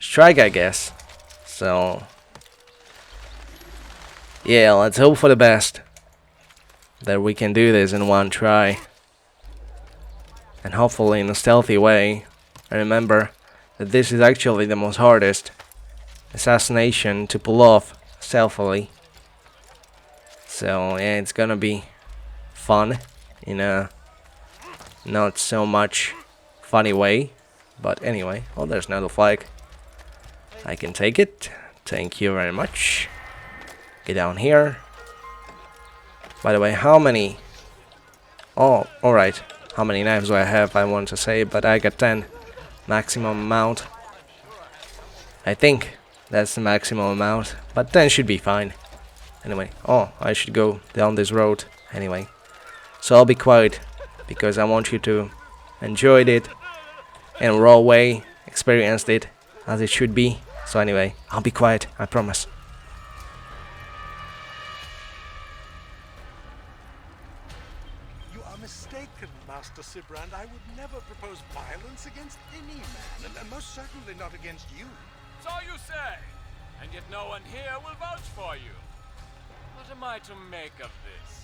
Speaker 1: strike, I guess. So, yeah, let's hope for the best, that we can do this in one try, and hopefully in a stealthy way. And remember that this is actually the most hardest assassination to pull off stealthily. So yeah, it's gonna be fun in a not so much funny way. But anyway, oh, there's another flag. I can take it. Thank you very much. Get down here. By the way, how many... Oh, alright. How many knives do I have, I want to say, but I got 10. Maximum amount. I think that's the maximum amount, but 10 should be fine. Anyway, oh, I should go down this road. Anyway, so I'll be quiet, because I want you to enjoy it in a raw way, experienced it as it should be. So anyway, I'll be quiet, I promise.
Speaker 12: You are mistaken, Master Sibrand. I would never propose violence against any man, and most certainly not against you.
Speaker 9: So you say, and yet no one here will vouch for you. What am I to make of this?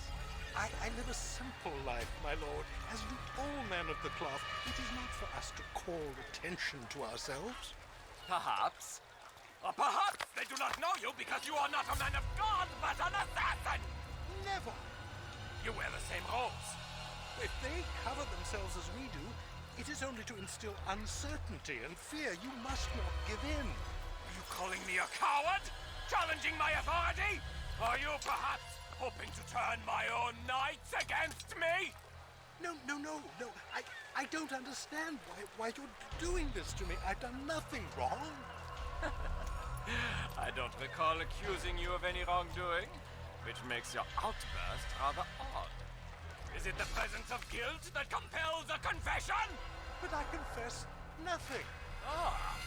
Speaker 12: I live a simple life, my lord. As do all men of the cloth, it is not for us to call attention to ourselves.
Speaker 9: Perhaps. Or perhaps they do not know you because you are not a man of God, but an assassin!
Speaker 12: Never.
Speaker 9: You wear the same robes.
Speaker 12: If they cover themselves as we do, it is only to instill uncertainty and fear. You must not give in.
Speaker 9: Are you calling me a coward? Challenging my authority? Are you perhaps hoping to turn my own knights against me?
Speaker 12: No. I don't understand why you're doing this to me. I've done nothing wrong.
Speaker 9: I don't recall accusing you of any wrongdoing, which makes your outburst rather odd. Is it the presence of guilt that compels a confession?
Speaker 12: But I confess nothing.
Speaker 9: Ah,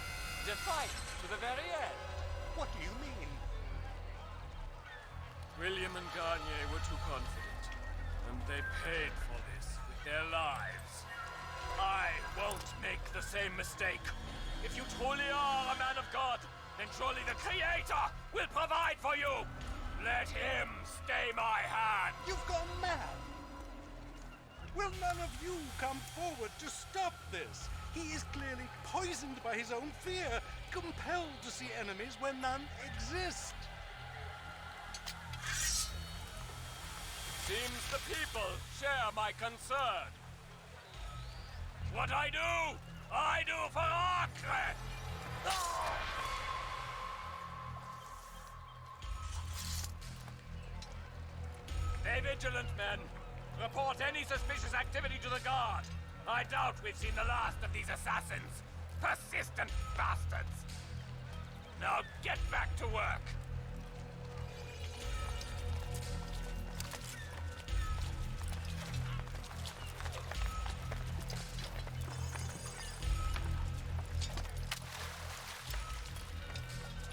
Speaker 9: defiant to the very end.
Speaker 12: What do you mean?
Speaker 9: William and Garnier were too confident, and they paid for this with their lives. I won't make the same mistake. If you truly are a man of God, then surely the Creator will provide for you. Let him stay my hand.
Speaker 12: You've gone mad. Will none of you come forward to stop this? He is clearly poisoned by his own fear, compelled to see enemies where none exist.
Speaker 9: Seems the people share my concern. What I do for Acre! Stay vigilant, men. Report any suspicious activity to the guard. I doubt we've seen the last of these assassins. Persistent bastards. Now get back to work.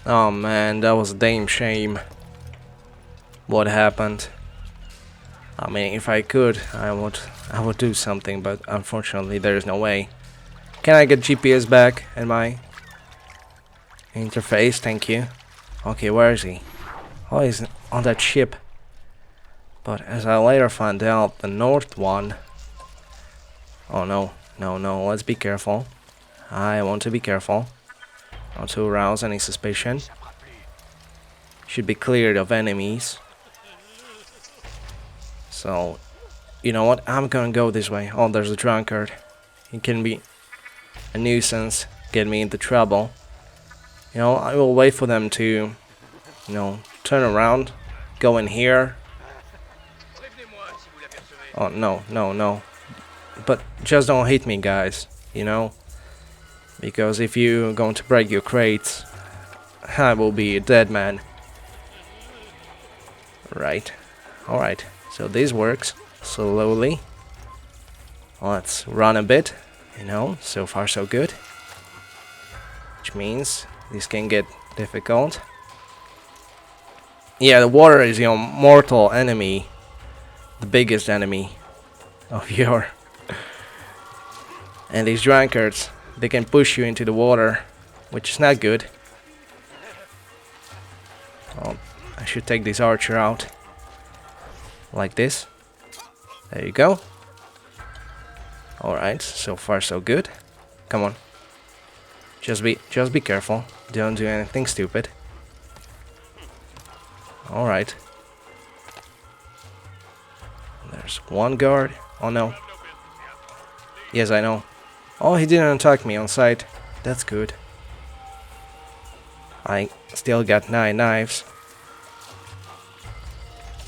Speaker 1: Oh man, that was a damn shame. What happened? I mean, if I could, I would do something, but unfortunately there is no way. Can I get GPS back in my interface? Thank you. Okay, where is he? Oh, he's on that ship. But as I later find out, the north one... Oh no, no, let's be careful. I want to be careful. Not to arouse any suspicion. Should be cleared of enemies. So, you know what? I'm gonna go this way. Oh, there's a drunkard. He can be a nuisance, get me into trouble. You know, I will wait for them to, you know, turn around, go in here. Oh, no. But just don't hit me, guys, you know? Because if you're going to break your crates, I will be a dead man. Right. Alright. So this works slowly. Let's run a bit, you know, so far so good. Which means this can get difficult. Yeah, the water is your mortal enemy. The biggest enemy of your... And these drunkards, they can push you into the water, which is not good. Oh, I should take this archer out. Like this. There you go. Alright, so far so good. Come on. Just be careful. Don't do anything stupid. Alright. There's one guard. Oh no. Yes, I know. Oh, he didn't attack me on sight. That's good. I still got 9 knives.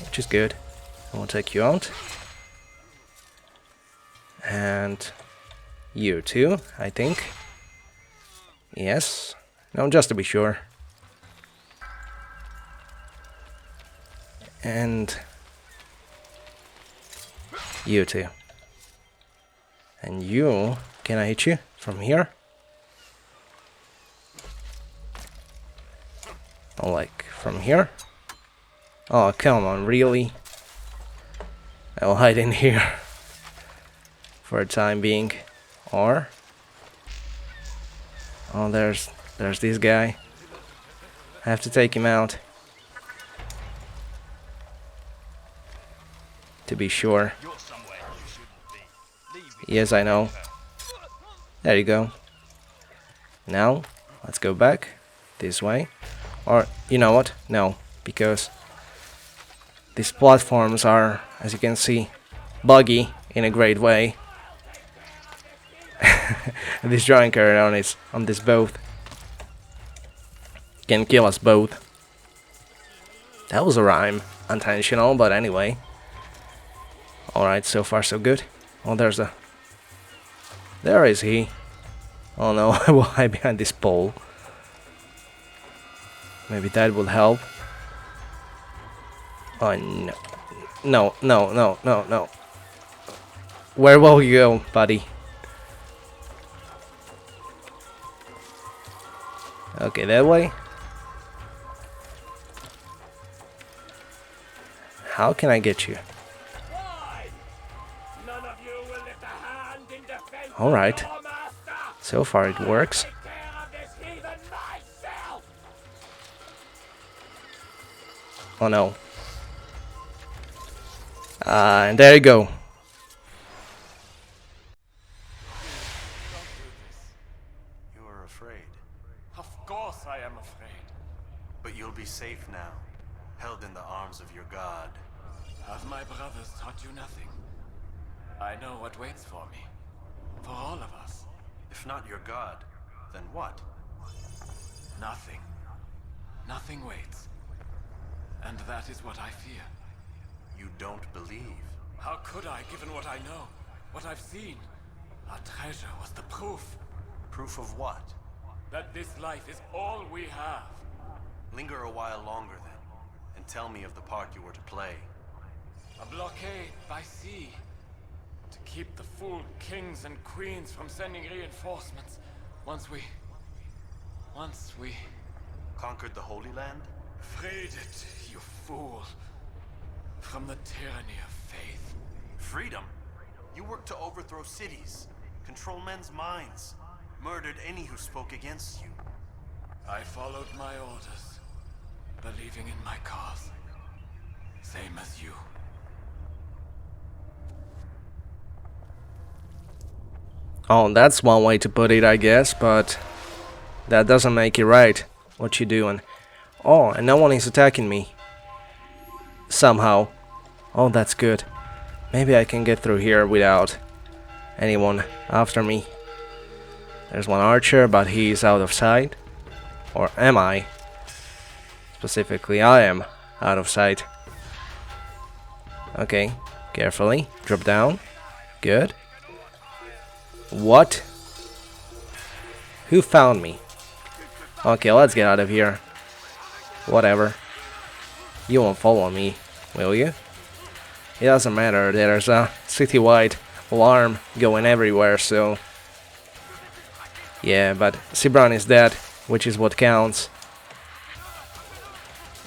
Speaker 1: Which is good. I'll take you out. And you too, I think. Yes. No, just to be sure. And you too. And you, can I hit you from here? Oh, like from here? Oh, come on, really? I'll hide in here for a time being. Or oh, there's this guy. I have to take him out to be sure. Yes, I know. There you go. Now let's go back this way. Or you know what? No, because these platforms are, as you can see, buggy in a great way. This drunkard on this boat can kill us both. That was a rhyme, intentional, but anyway. Alright, so far so good. Oh, there's a There is he. Oh no, I will hide behind this pole. Maybe that will help. Oh no. No, no, no, no, no. Where will you go, buddy? Okay, that way. How can I get you? Alright. So far it works. Oh no. And there you go.
Speaker 4: You are afraid.
Speaker 9: Of course I am afraid.
Speaker 4: But you'll be safe now, held in the arms of your god.
Speaker 9: Have my brothers taught you nothing? I know what waits for me. For all of us.
Speaker 4: If not your god, then what?
Speaker 9: Nothing. Nothing waits. And that is what I fear.
Speaker 4: You don't believe.
Speaker 9: How could I, given what I know? What I've seen? Our treasure was the proof.
Speaker 4: Proof of what?
Speaker 9: That this life is all we have.
Speaker 4: Linger a while longer then, and tell me of the part you were to play.
Speaker 9: A blockade by sea. To keep the fool kings and queens from sending reinforcements. Once we...
Speaker 4: Conquered the Holy Land?
Speaker 9: Freed it, you fool. From the tyranny of faith.
Speaker 4: Freedom? You worked to overthrow cities, control men's minds, murdered any who spoke against you.
Speaker 9: I followed my orders, believing in my cause. Same as you.
Speaker 1: Oh, that's one way to put it, I guess, but that doesn't make it right. What you doing? Oh, and no one is attacking me. Somehow. Oh, that's good. Maybe I can get through here without anyone after me. There's one archer, but he's out of sight. Or am I? Specifically, I am out of sight. Okay, carefully. Drop down. Good. What? Who found me? Okay, let's get out of here. Whatever. You won't follow me, will you? It doesn't matter, there's a citywide alarm going everywhere, so... Yeah, but Sibrand is dead, which is what counts.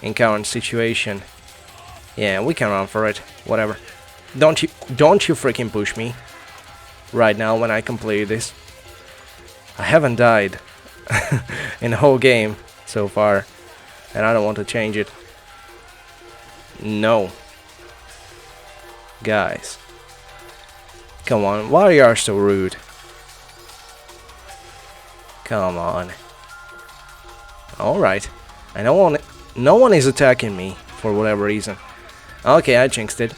Speaker 1: In current situation. Yeah, we can run for it, whatever. Don't you freaking push me. Right now when I complete this. I haven't died in the whole game so far, and I don't want to change it. No. Guys. Come on, why are you so rude? Come on. Alright. And no one is attacking me for whatever reason. Okay, I jinxed it.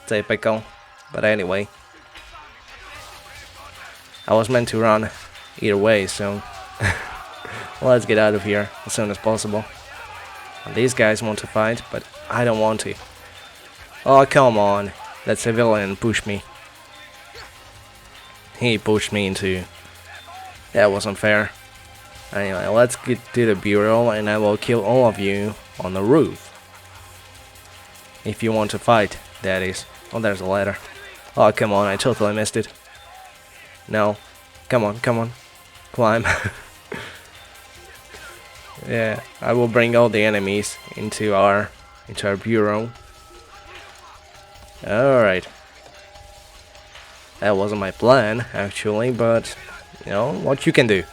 Speaker 1: Typical. But anyway. I was meant to run either way, so... Let's get out of here as soon as possible. These guys want to fight, but I don't want to. Oh, come on. That civilian pushed me. He pushed me into... That wasn't fair. Anyway, let's get to the bureau and I will kill all of you on the roof. If you want to fight, that is. Oh, there's a ladder. Oh, come on, I totally missed it. No. Come on. Climb. Yeah, I will bring all the enemies into our bureau. Alright. That wasn't my plan, actually, but, you know, what you can do.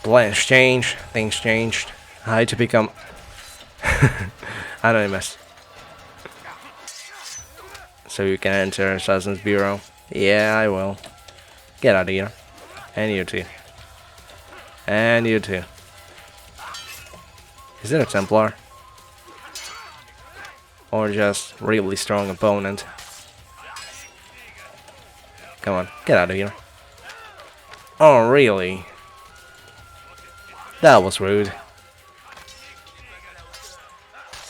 Speaker 1: Plans change, things changed. I had to become... Anonymous. So you can enter Assassin's Bureau. Yeah, I will. Get out of here. And you too. And you too. Is it a Templar? Or just really strong opponent? Come on, get out of here. Oh, really? That was rude.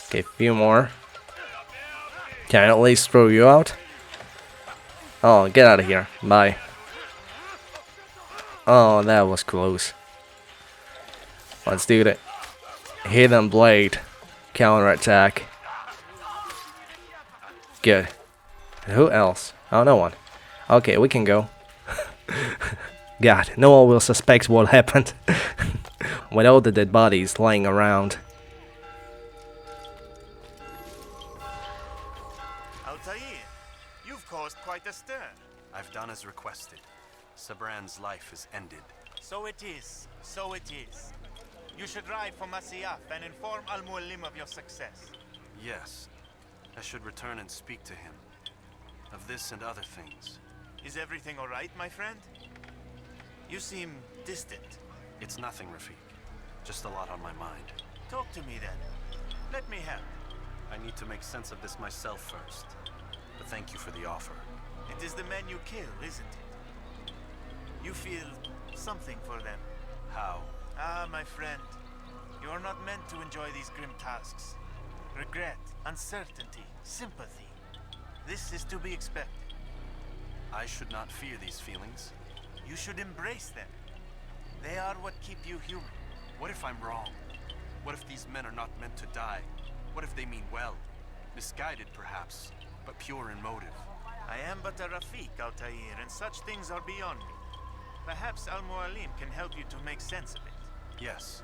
Speaker 1: Okay, a few more. Can I at least throw you out? Oh, get out of here. Bye. Oh, that was close. Let's do that. Hidden blade. Counterattack. Good. Who else? Oh, no one. Okay, we can go. God, no one will suspect what happened. With all the dead bodies lying around.
Speaker 3: Altair, you've caused quite a stir.
Speaker 4: I've done as requested. Sibrand's life is ended.
Speaker 3: So it is. So it is. You should ride for Masyaf and inform Mualim of your success.
Speaker 4: Yes. I should return and speak to him. Of this and other things.
Speaker 3: Is everything all right, my friend? You seem distant.
Speaker 4: It's nothing, Rafik. Just a lot on my mind.
Speaker 3: Talk to me then. Let me help.
Speaker 4: I need to make sense of this myself first. But thank you for the offer.
Speaker 3: It is the men you kill, isn't it? You feel something for them.
Speaker 4: How?
Speaker 3: Ah, my friend. You are not meant to enjoy these grim tasks. Regret, uncertainty, sympathy. This is to be expected.
Speaker 4: I should not fear these feelings.
Speaker 3: You should embrace them. They are what keep you human.
Speaker 4: What if I'm wrong? What if these men are not meant to die? What if they mean well? Misguided, perhaps, but pure in motive.
Speaker 3: I am but a Rafik, Altair, and such things are beyond me. Perhaps Mualim can help you to make sense of it.
Speaker 4: Yes,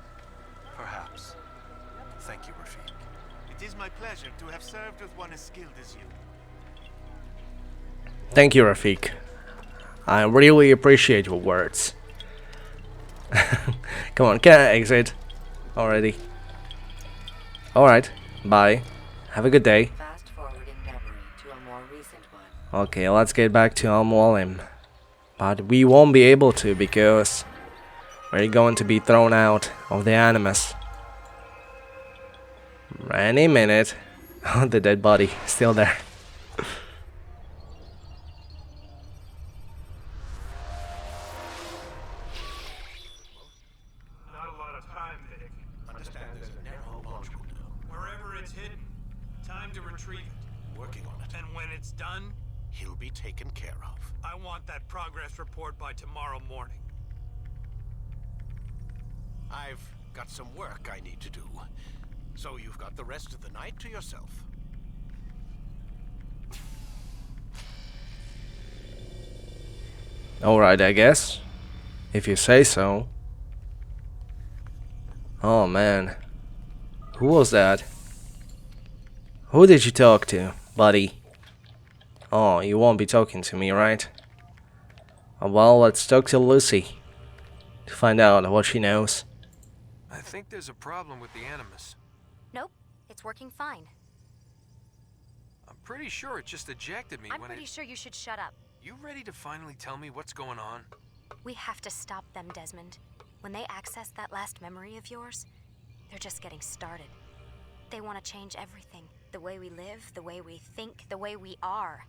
Speaker 4: perhaps. Thank you, Rafik.
Speaker 3: It is my pleasure to have served with one as skilled as you.
Speaker 1: Thank you, Rafik. I really appreciate your words. Come on, can I exit already? Alright, bye. Have a good day.
Speaker 2: Fast forwarding memory to a more recent one.
Speaker 1: Okay, let's get back to Mualim. But we won't be able to because we're going to be thrown out of the Animus. Any minute. Oh, the dead body still there.
Speaker 6: Not a lot of time, Vic. Understand there's a narrow module now. Wherever it's hidden, time to retrieve it.
Speaker 10: Working on it.
Speaker 6: And when it's done,
Speaker 10: He'll be taken care of.
Speaker 6: I want that progress report by tomorrow morning.
Speaker 10: I've got some work I need to do. So you've got the rest of the night to yourself.
Speaker 1: Alright, I guess. If you say so. Oh man. Who was that? Who did you talk to, buddy? Oh, you won't be talking to me, right? Well, let's talk to Lucy. To find out what she knows.
Speaker 8: I think there's a problem with the Animus.
Speaker 13: Nope, it's working fine.
Speaker 8: I'm pretty sure it just ejected me
Speaker 13: I'm
Speaker 8: when
Speaker 13: pretty sure you should shut up.
Speaker 8: You ready to finally tell me what's going on?
Speaker 13: We have to stop them, Desmond. When they access that last memory of yours, they're just getting started. They want to change everything. The way we live, the way we think, the way we are.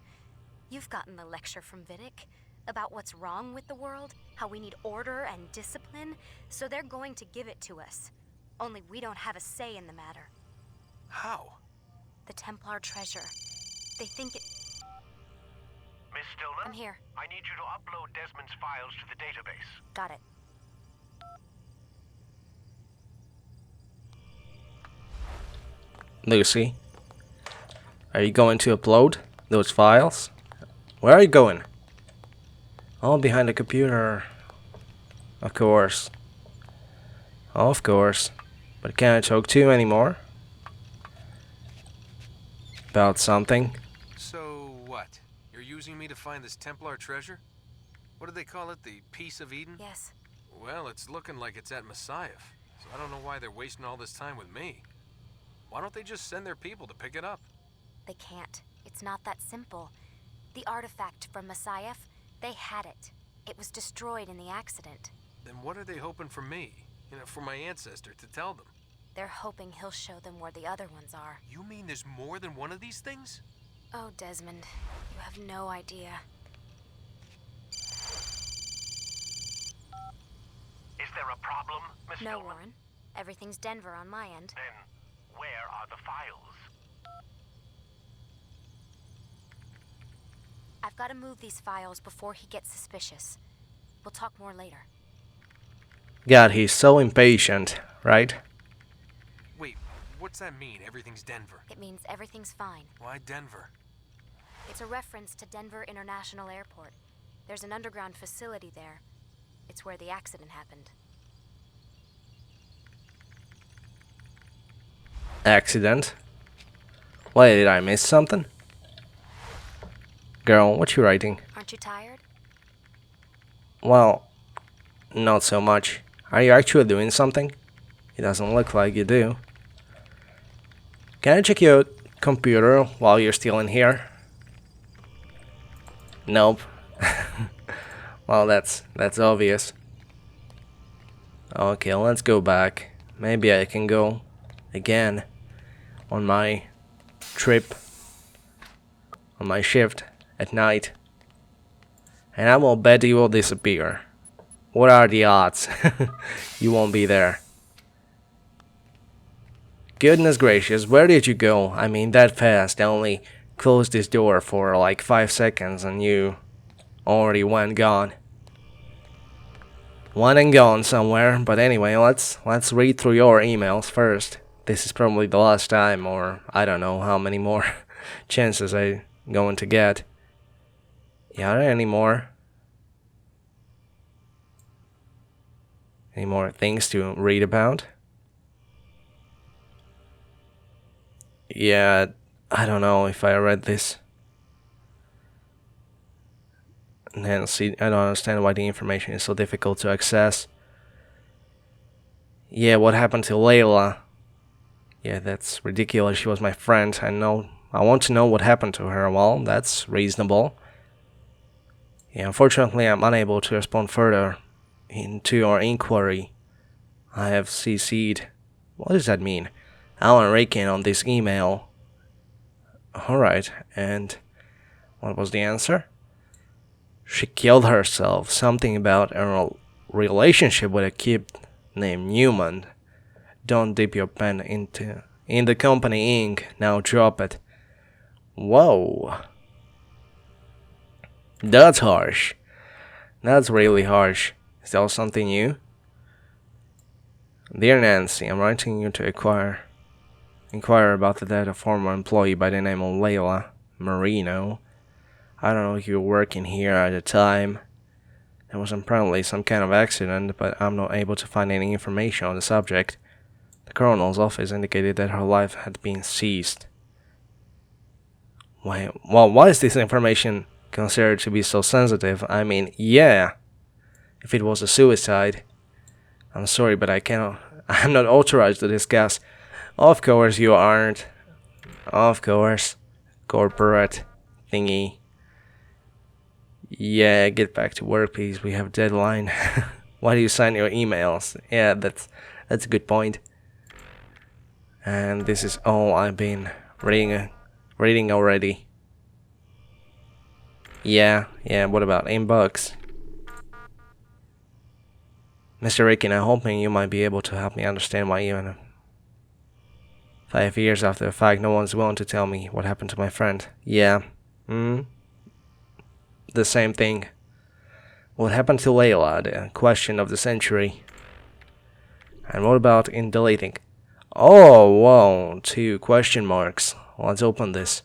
Speaker 13: You've gotten the lecture from Vidic about what's wrong with the world, how we need order and discipline, so they're going to give it to us. Only we don't have a say in the matter.
Speaker 8: How?
Speaker 13: The Templar treasure. They think it...
Speaker 14: Miss Stillman?
Speaker 13: I'm here.
Speaker 14: I need you to upload Desmond's files to the database.
Speaker 13: Got it.
Speaker 1: Lucy, are you going to upload those files? Where are you going? Oh, behind the computer. Of course. Of course. But can't I talk to you anymore? About something?
Speaker 8: So what? You're using me to find this Templar treasure? What do they call it? The Peace of Eden?
Speaker 13: Yes.
Speaker 8: Well, it's looking like it's at Masyaf, so I don't know why they're wasting all this time with me. Why don't they just send their people to pick it up?
Speaker 13: They can't. It's not that simple. The artifact from Masyaf, they had it. It was destroyed in the accident.
Speaker 8: Then what are they hoping from me? You know, for my ancestor to tell them?
Speaker 13: They're hoping he'll show them where the other ones are.
Speaker 8: You mean there's more than one of these things?
Speaker 13: Oh, Desmond, you have no idea.
Speaker 14: Is there a problem, Miss
Speaker 13: No,
Speaker 14: Stillman?
Speaker 13: Warren. Everything's Denver on my end.
Speaker 14: Then, where are the files?
Speaker 13: I've got to move these files before he gets suspicious. We'll talk more later.
Speaker 1: God, he's so impatient, right?
Speaker 15: Wait, what's that mean, everything's Denver?
Speaker 13: It means everything's fine.
Speaker 15: Why Denver?
Speaker 13: It's a reference to Denver International Airport. There's an underground facility there. It's where the accident happened.
Speaker 1: Accident? Why, did I miss something? Girl, what you writing?
Speaker 13: Aren't you tired?
Speaker 1: Well, not so much. Are you actually doing something? It doesn't look like you do. Can I check your computer while you're still in here? Nope. Well, that's obvious. Okay, let's go back. Maybe I can go again on my trip, on my shift at night, and I will bet you will disappear. What are the odds? You won't be there. Goodness gracious, where did you go? I mean, that fast. I only closed this door for like 5 seconds and you already gone. Went and gone somewhere. But anyway, let's read through your emails first. This is probably the last time, or I don't know how many more chances I'm going to get. Yeah, are there any more? Any more things to read about? Yeah, I don't know if I read this. Nancy, I don't understand why the information is so difficult to access. Yeah, what happened to Layla? Yeah, that's ridiculous. She was my friend. I want to know what happened to her. Well, that's reasonable. Yeah, unfortunately, I'm unable to respond further into your inquiry. I have CC'd. What does that mean? Alan Rakin on this email. Alright, and what was the answer? She killed herself. Something about a relationship with a kid named Newman. Don't dip your pen in the company ink. Now drop it. Whoa. That's harsh. That's really harsh. Is that something new? Dear Nancy, I'm writing you to inquire about the death of a former employee by the name of Layla Marino. I don't know if you were working here at the time. There was apparently some kind of accident, but I'm not able to find any information on the subject. The coroner's office indicated that her life had been seized. Why is this information considered to be so sensitive? I mean, yeah, if it was a suicide. I'm sorry, but I'm not authorized to discuss. Of course you aren't. Of course. Corporate thingy. Yeah, get back to work, please. We have a deadline. Why do you sign your emails? Yeah, that's a good point. And this is all I've been reading already. Yeah, what about inbox? Mr. Ricken, I'm hoping you might be able to help me understand why even 5 years after the fact, no one's willing to tell me what happened to my friend. Yeah. The same thing. What happened to Layla? The question of the century. And what about in deleting? Oh, wow. 2 question marks. Let's open this.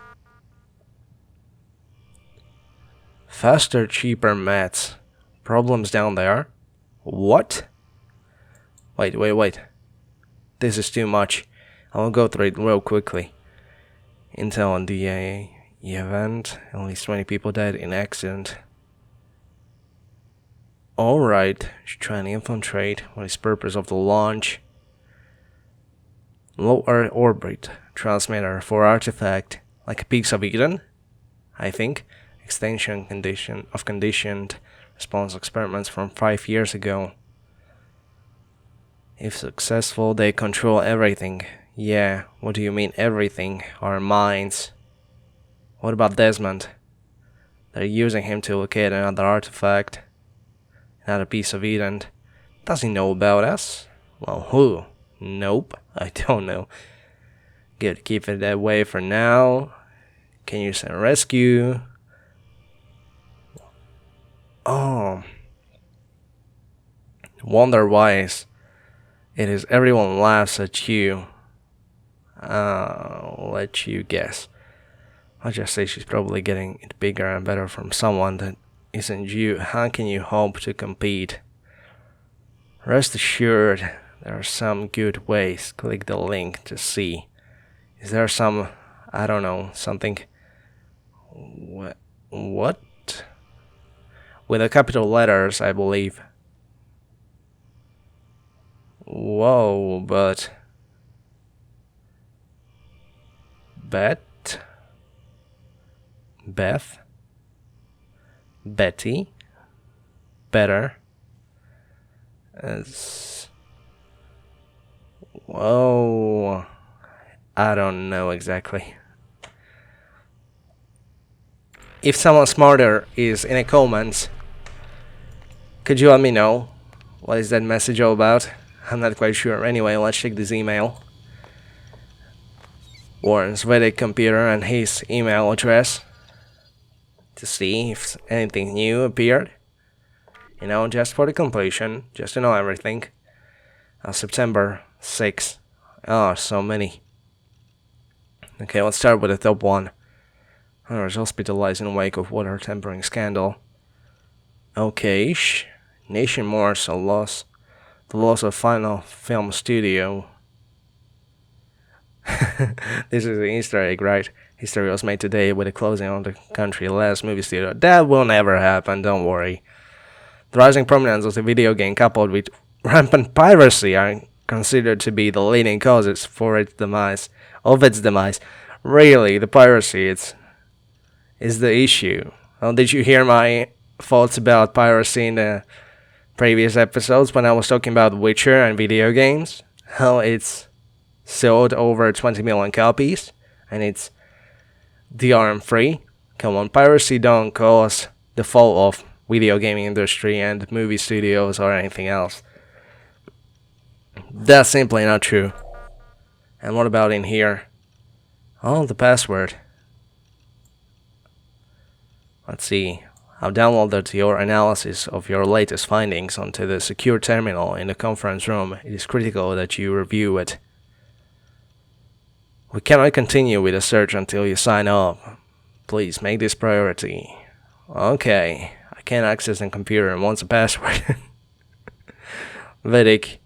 Speaker 1: Faster, cheaper mats. Problems down there? What? Wait. This is too much. I'll go through it real quickly. Intel on the event. At least 20 people died in accident. Alright. She's trying to infiltrate. What is purpose of the launch? Low Earth orbit transmitter for artifact. Like a piece of Eden? I think. Extension of conditioned response experiments from 5 years ago. If successful, they control everything. Yeah, what do you mean everything? Our minds. What about Desmond? They're using him to locate another artifact. Another piece of Eden. Does he know about us? Well, who? Nope, I don't know. Good, keep it that way for now. Can you send a rescue? Wonder why it is everyone laughs at you. Let you guess. I'll just say she's probably getting it bigger and better from someone that isn't you. How can you hope to compete? Rest assured, there are some good ways. Click the link to see. Is there some, I don't know, something... What? With the capital letters, I believe. Whoa, but... Beth? Betty? Better? Whoa... I don't know exactly. If someone smarter is in the comments, could you let me know what is that message all about? I'm not quite sure. Anyway, let's check this email. Warren's Vedic computer and his email address to see if anything new appeared. You know, just for the completion, just to know everything. September 6th. Oh, so many. Okay, let's start with the top one. Hunter is hospitalized in wake of water tampering scandal. Okay, Nation mourns the loss of final film studio. This is an Easter egg, right? History was made today with the closing of the country's last movie studio. That will never happen, don't worry. The rising prominence of the video game coupled with rampant piracy are considered to be the leading causes for its demise. Really, the piracy is the issue. Well, did you hear my thoughts about piracy in the previous episodes when I was talking about Witcher and video games? How it's sold over 20 million copies and it's DRM free. Come on, piracy don't cause the fall of video gaming industry and movie studios or anything else. That's simply not true. And what about in here? Oh, the password. Let's see. I've downloaded your analysis of your latest findings onto the secure terminal in the conference room. It is critical that you review it. We cannot continue with the search until you sign up. Please make this priority. Okay. I can't access the computer and wants a password. Vedic,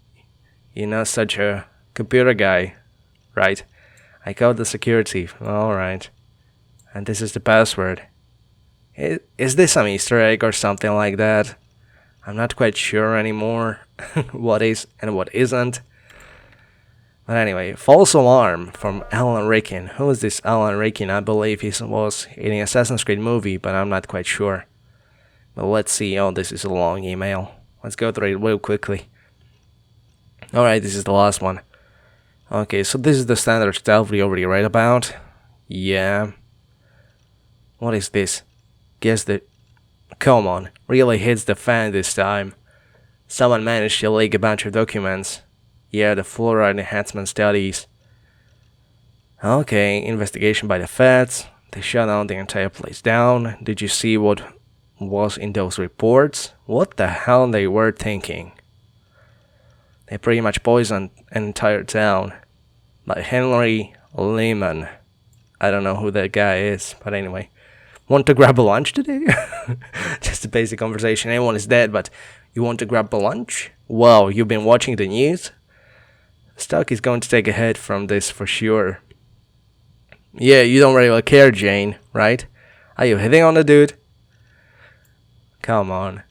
Speaker 1: you're not such a computer guy, right? I code the security. Alright. And this is the password. Is this some Easter egg or something like that? I'm not quite sure anymore what is and what isn't. But anyway, false alarm from Alan Rickman. Who is this Alan Rickman? I believe he was in an Assassin's Creed movie, but I'm not quite sure. But let's see. Oh, this is a long email. Let's go through it real quickly. Alright, this is the last one. Okay, so this is the standard stuff we already read about. Yeah. What is this? Guess that... Come on, really hits the fan this time. Someone managed to leak a bunch of documents. Yeah, the fluoride enhancement studies. Okay, investigation by the feds. They shut down the entire place down. Did you see what was in those reports? What the hell they were thinking? They pretty much poisoned an entire town. By Henry Lehman. I don't know who that guy is, but anyway. Want to grab a lunch today? Just a basic conversation. Everyone is dead, but you want to grab a lunch? Well, you've been watching the news? Stock is going to take a hit from this for sure. Yeah, you don't really care, Jane, right? Are you hitting on the dude? Come on.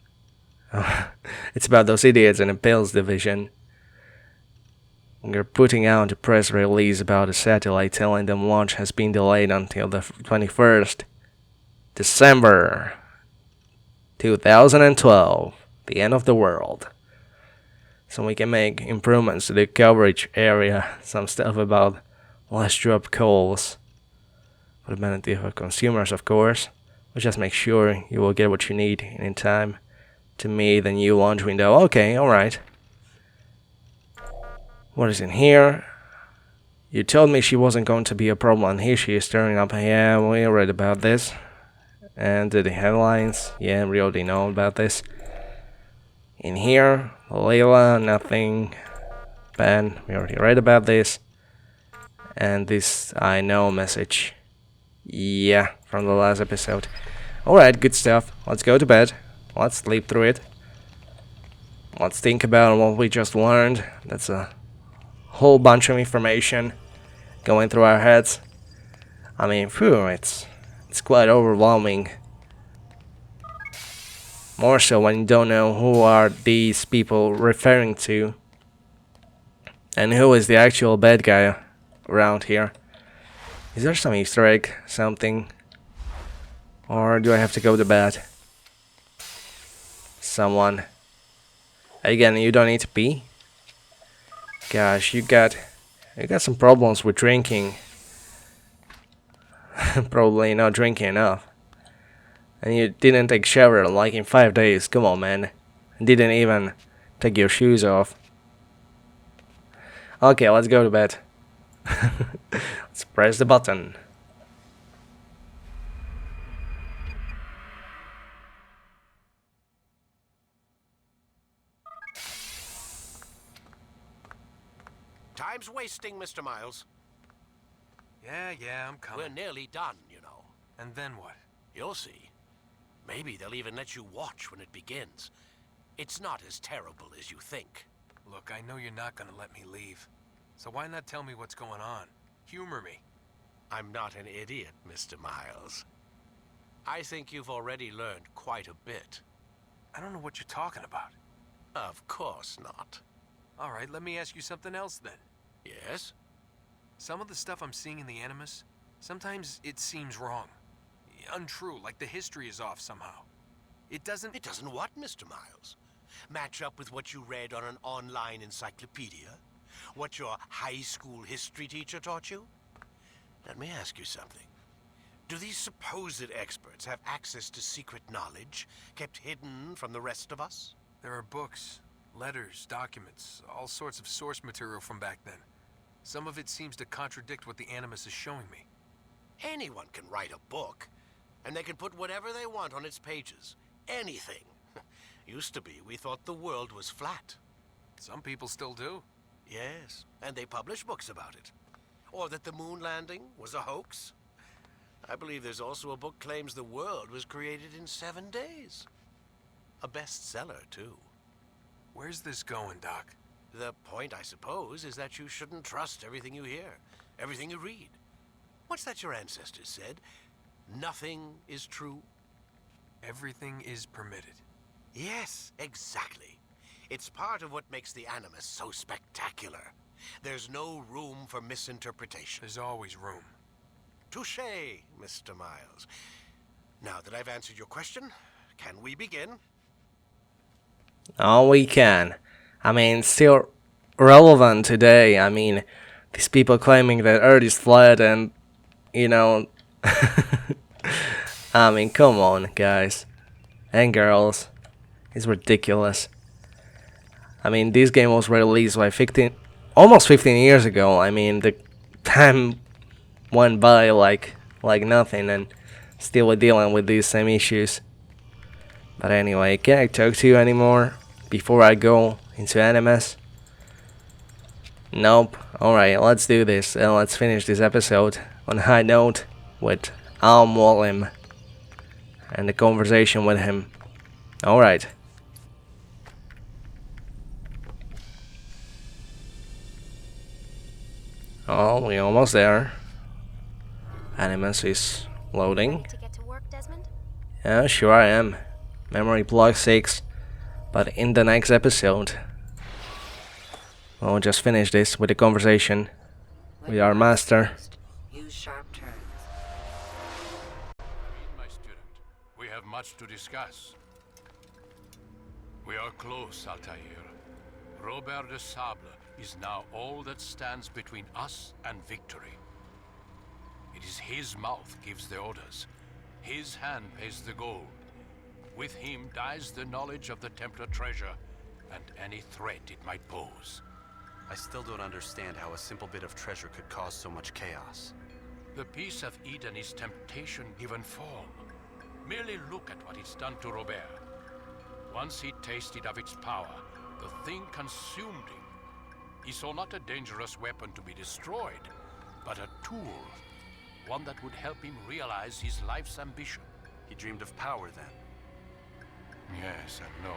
Speaker 1: It's about those idiots in the pills division. We're putting out a press release about the satellite telling them launch has been delayed until the 21st December 2012, the end of the world. So we can make improvements to the coverage area, some stuff about less drop calls for the benefit of consumers, of course. We'll just make sure you will get what you need in time to meet the new launch window. Okay, alright. What is in here? You told me she wasn't going to be a problem, and here she is turning up. Yeah, we read about this. And the headlines, yeah, we already know about this. In here, Leila, nothing bad. We already read about this. And this I know message. Yeah, from the last episode. Alright, good stuff. Let's go to bed. Let's sleep through it. Let's think about what we just learned. That's a whole bunch of information going through our heads. I mean, phew, it's quite overwhelming. More so when you don't know who are these people referring to. And who is the actual bad guy around here. Is there some Easter egg? Something? Or do I have to go to bed? Someone. Again, you don't need to pee. Gosh, you got some problems with drinking. Probably not drinking enough. And you didn't take shower like in 5 days. Come on, man. Didn't even take your shoes off. Okay, let's go to bed. Let's press the button.
Speaker 16: Time's wasting, Mr. Miles.
Speaker 15: Yeah, I'm coming.
Speaker 16: We're nearly done, you know.
Speaker 15: And then what?
Speaker 16: You'll see. Maybe they'll even let you watch when it begins. It's not as terrible as you think.
Speaker 15: Look, I know you're not gonna let me leave. So why not tell me what's going on? Humor me.
Speaker 16: I'm not an idiot, Mr. Miles. I think you've already learned quite a bit.
Speaker 15: I don't know what you're talking about.
Speaker 16: Of course not.
Speaker 15: All right, let me ask you something else then.
Speaker 16: Yes?
Speaker 15: Some of the stuff I'm seeing in the Animus, sometimes it seems wrong. Untrue, like the history is off somehow. It doesn't
Speaker 16: what, Mr. Miles? Match up with what you read on an online encyclopedia? What your high school history teacher taught you? Let me ask you something. Do these supposed experts have access to secret knowledge kept hidden from the rest of us?
Speaker 15: There are books, letters, documents, all sorts of source material from back then. Some of it seems to contradict what the Animus is showing me.
Speaker 16: Anyone can write a book, and they can put whatever they want on its pages. Anything. Used to be, we thought the world was flat.
Speaker 15: Some people still do.
Speaker 16: Yes, and they publish books about it. Or that the moon landing was a hoax. I believe there's also a book claims the world was created in 7 days. A bestseller, too.
Speaker 15: Where's this going, Doc?
Speaker 16: The point, I suppose, is that you shouldn't trust everything you hear, everything you read. What's that your ancestors said? Nothing is true?
Speaker 15: Everything is permitted.
Speaker 16: Yes, exactly. It's part of what makes the Animus so spectacular. There's no room for misinterpretation.
Speaker 15: There's always room.
Speaker 16: Touché, Mr. Miles. Now that I've answered your question, can we begin?
Speaker 1: Oh, we can. I mean, still relevant today. I mean, these people claiming that Earth is flat and, you know... I mean, come on, guys. And girls. It's ridiculous. I mean, this game was released by almost 15 years ago. I mean, the time went by like nothing, and still we're dealing with these same issues. But anyway, can I talk to you anymore before I go into Animus? Nope. Alright, let's do this, and let's finish this episode on a high note with Mualim and the conversation with him. Alright. Oh, we're almost there. Animus is loading.
Speaker 13: To get to work, Desmond?
Speaker 1: Yeah, sure I am. Memory block 6. But in the next episode, we'll just finish this with a conversation with our master.
Speaker 2: Use sharp turns.
Speaker 9: My student, we have much to discuss. We are close, Altair. Robert de Sable is now all that stands between us and victory. It is his mouth gives the orders. His hand pays the gold. With him dies the knowledge of the Templar treasure and any threat it might pose.
Speaker 4: I still don't understand how a simple bit of treasure could cause so much chaos.
Speaker 9: The peace of Eden is temptation given form. Merely look at what it's done to Robert. Once he tasted of its power, the thing consumed him. He saw not a dangerous weapon to be destroyed, but a tool. One that would help him realize his life's ambition.
Speaker 4: He dreamed of power then?
Speaker 9: Yes and no.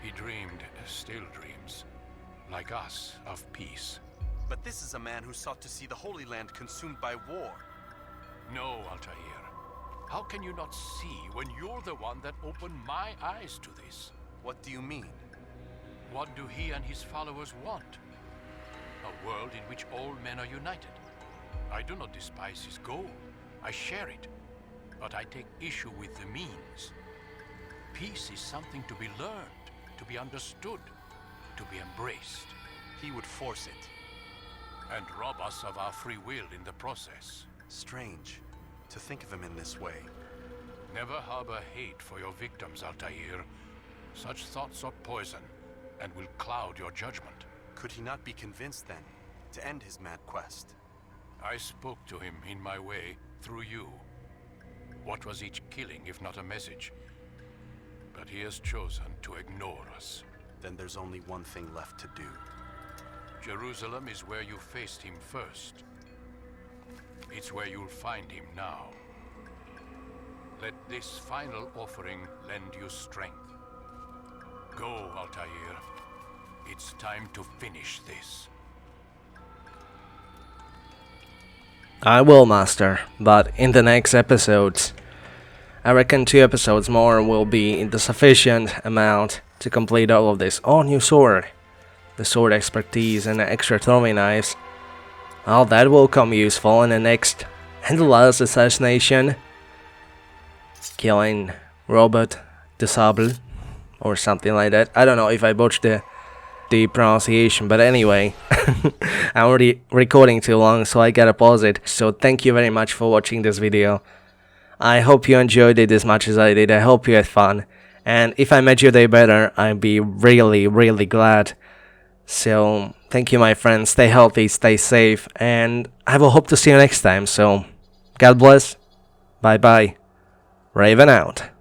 Speaker 9: He dreamed, still dreams, like us, of peace.
Speaker 4: But this is a man who sought to see the Holy Land consumed by war.
Speaker 9: No, Altair. How can you not see when you're the one that opened my eyes to this?
Speaker 4: What do you mean?
Speaker 9: What do he and his followers want? A world in which all men are united. I do not despise his goal. I share it. But I take issue with the means. Peace is something to be learned, to be understood, to be embraced.
Speaker 4: He would force it.
Speaker 9: And rob us of our free will in the process.
Speaker 4: Strange to think of him in this way.
Speaker 9: Never harbor hate for your victims, Altair. Such thoughts are poison and will cloud your judgment.
Speaker 4: Could he not be convinced then to end his mad quest?
Speaker 9: I spoke to him in my way through you. What was each killing if not a message? But he has chosen to ignore us.
Speaker 4: Then there's only one thing left to do.
Speaker 9: Jerusalem is where you faced him first. It's where you'll find him now. Let this final offering lend you strength. Go, Altair. It's time to finish this.
Speaker 1: I will, Master, but in the next episodes. I reckon 2 episodes more will be in the sufficient amount to complete all of this. Oh, new sword. The sword expertise and extra throwing knives. All that will come useful in the next and the last assassination. Killing Robert de Sable or something like that. I don't know if I botched the pronunciation, but anyway, I'm already recording too long, so I gotta pause it. So thank you very much for watching this video. I hope you enjoyed it as much as I did. I hope you had fun, and if I made your day better, I'd be really glad. So thank you, my friends. Stay healthy, stay safe, and I will hope to see you next time. So God bless. Bye bye. Raven out.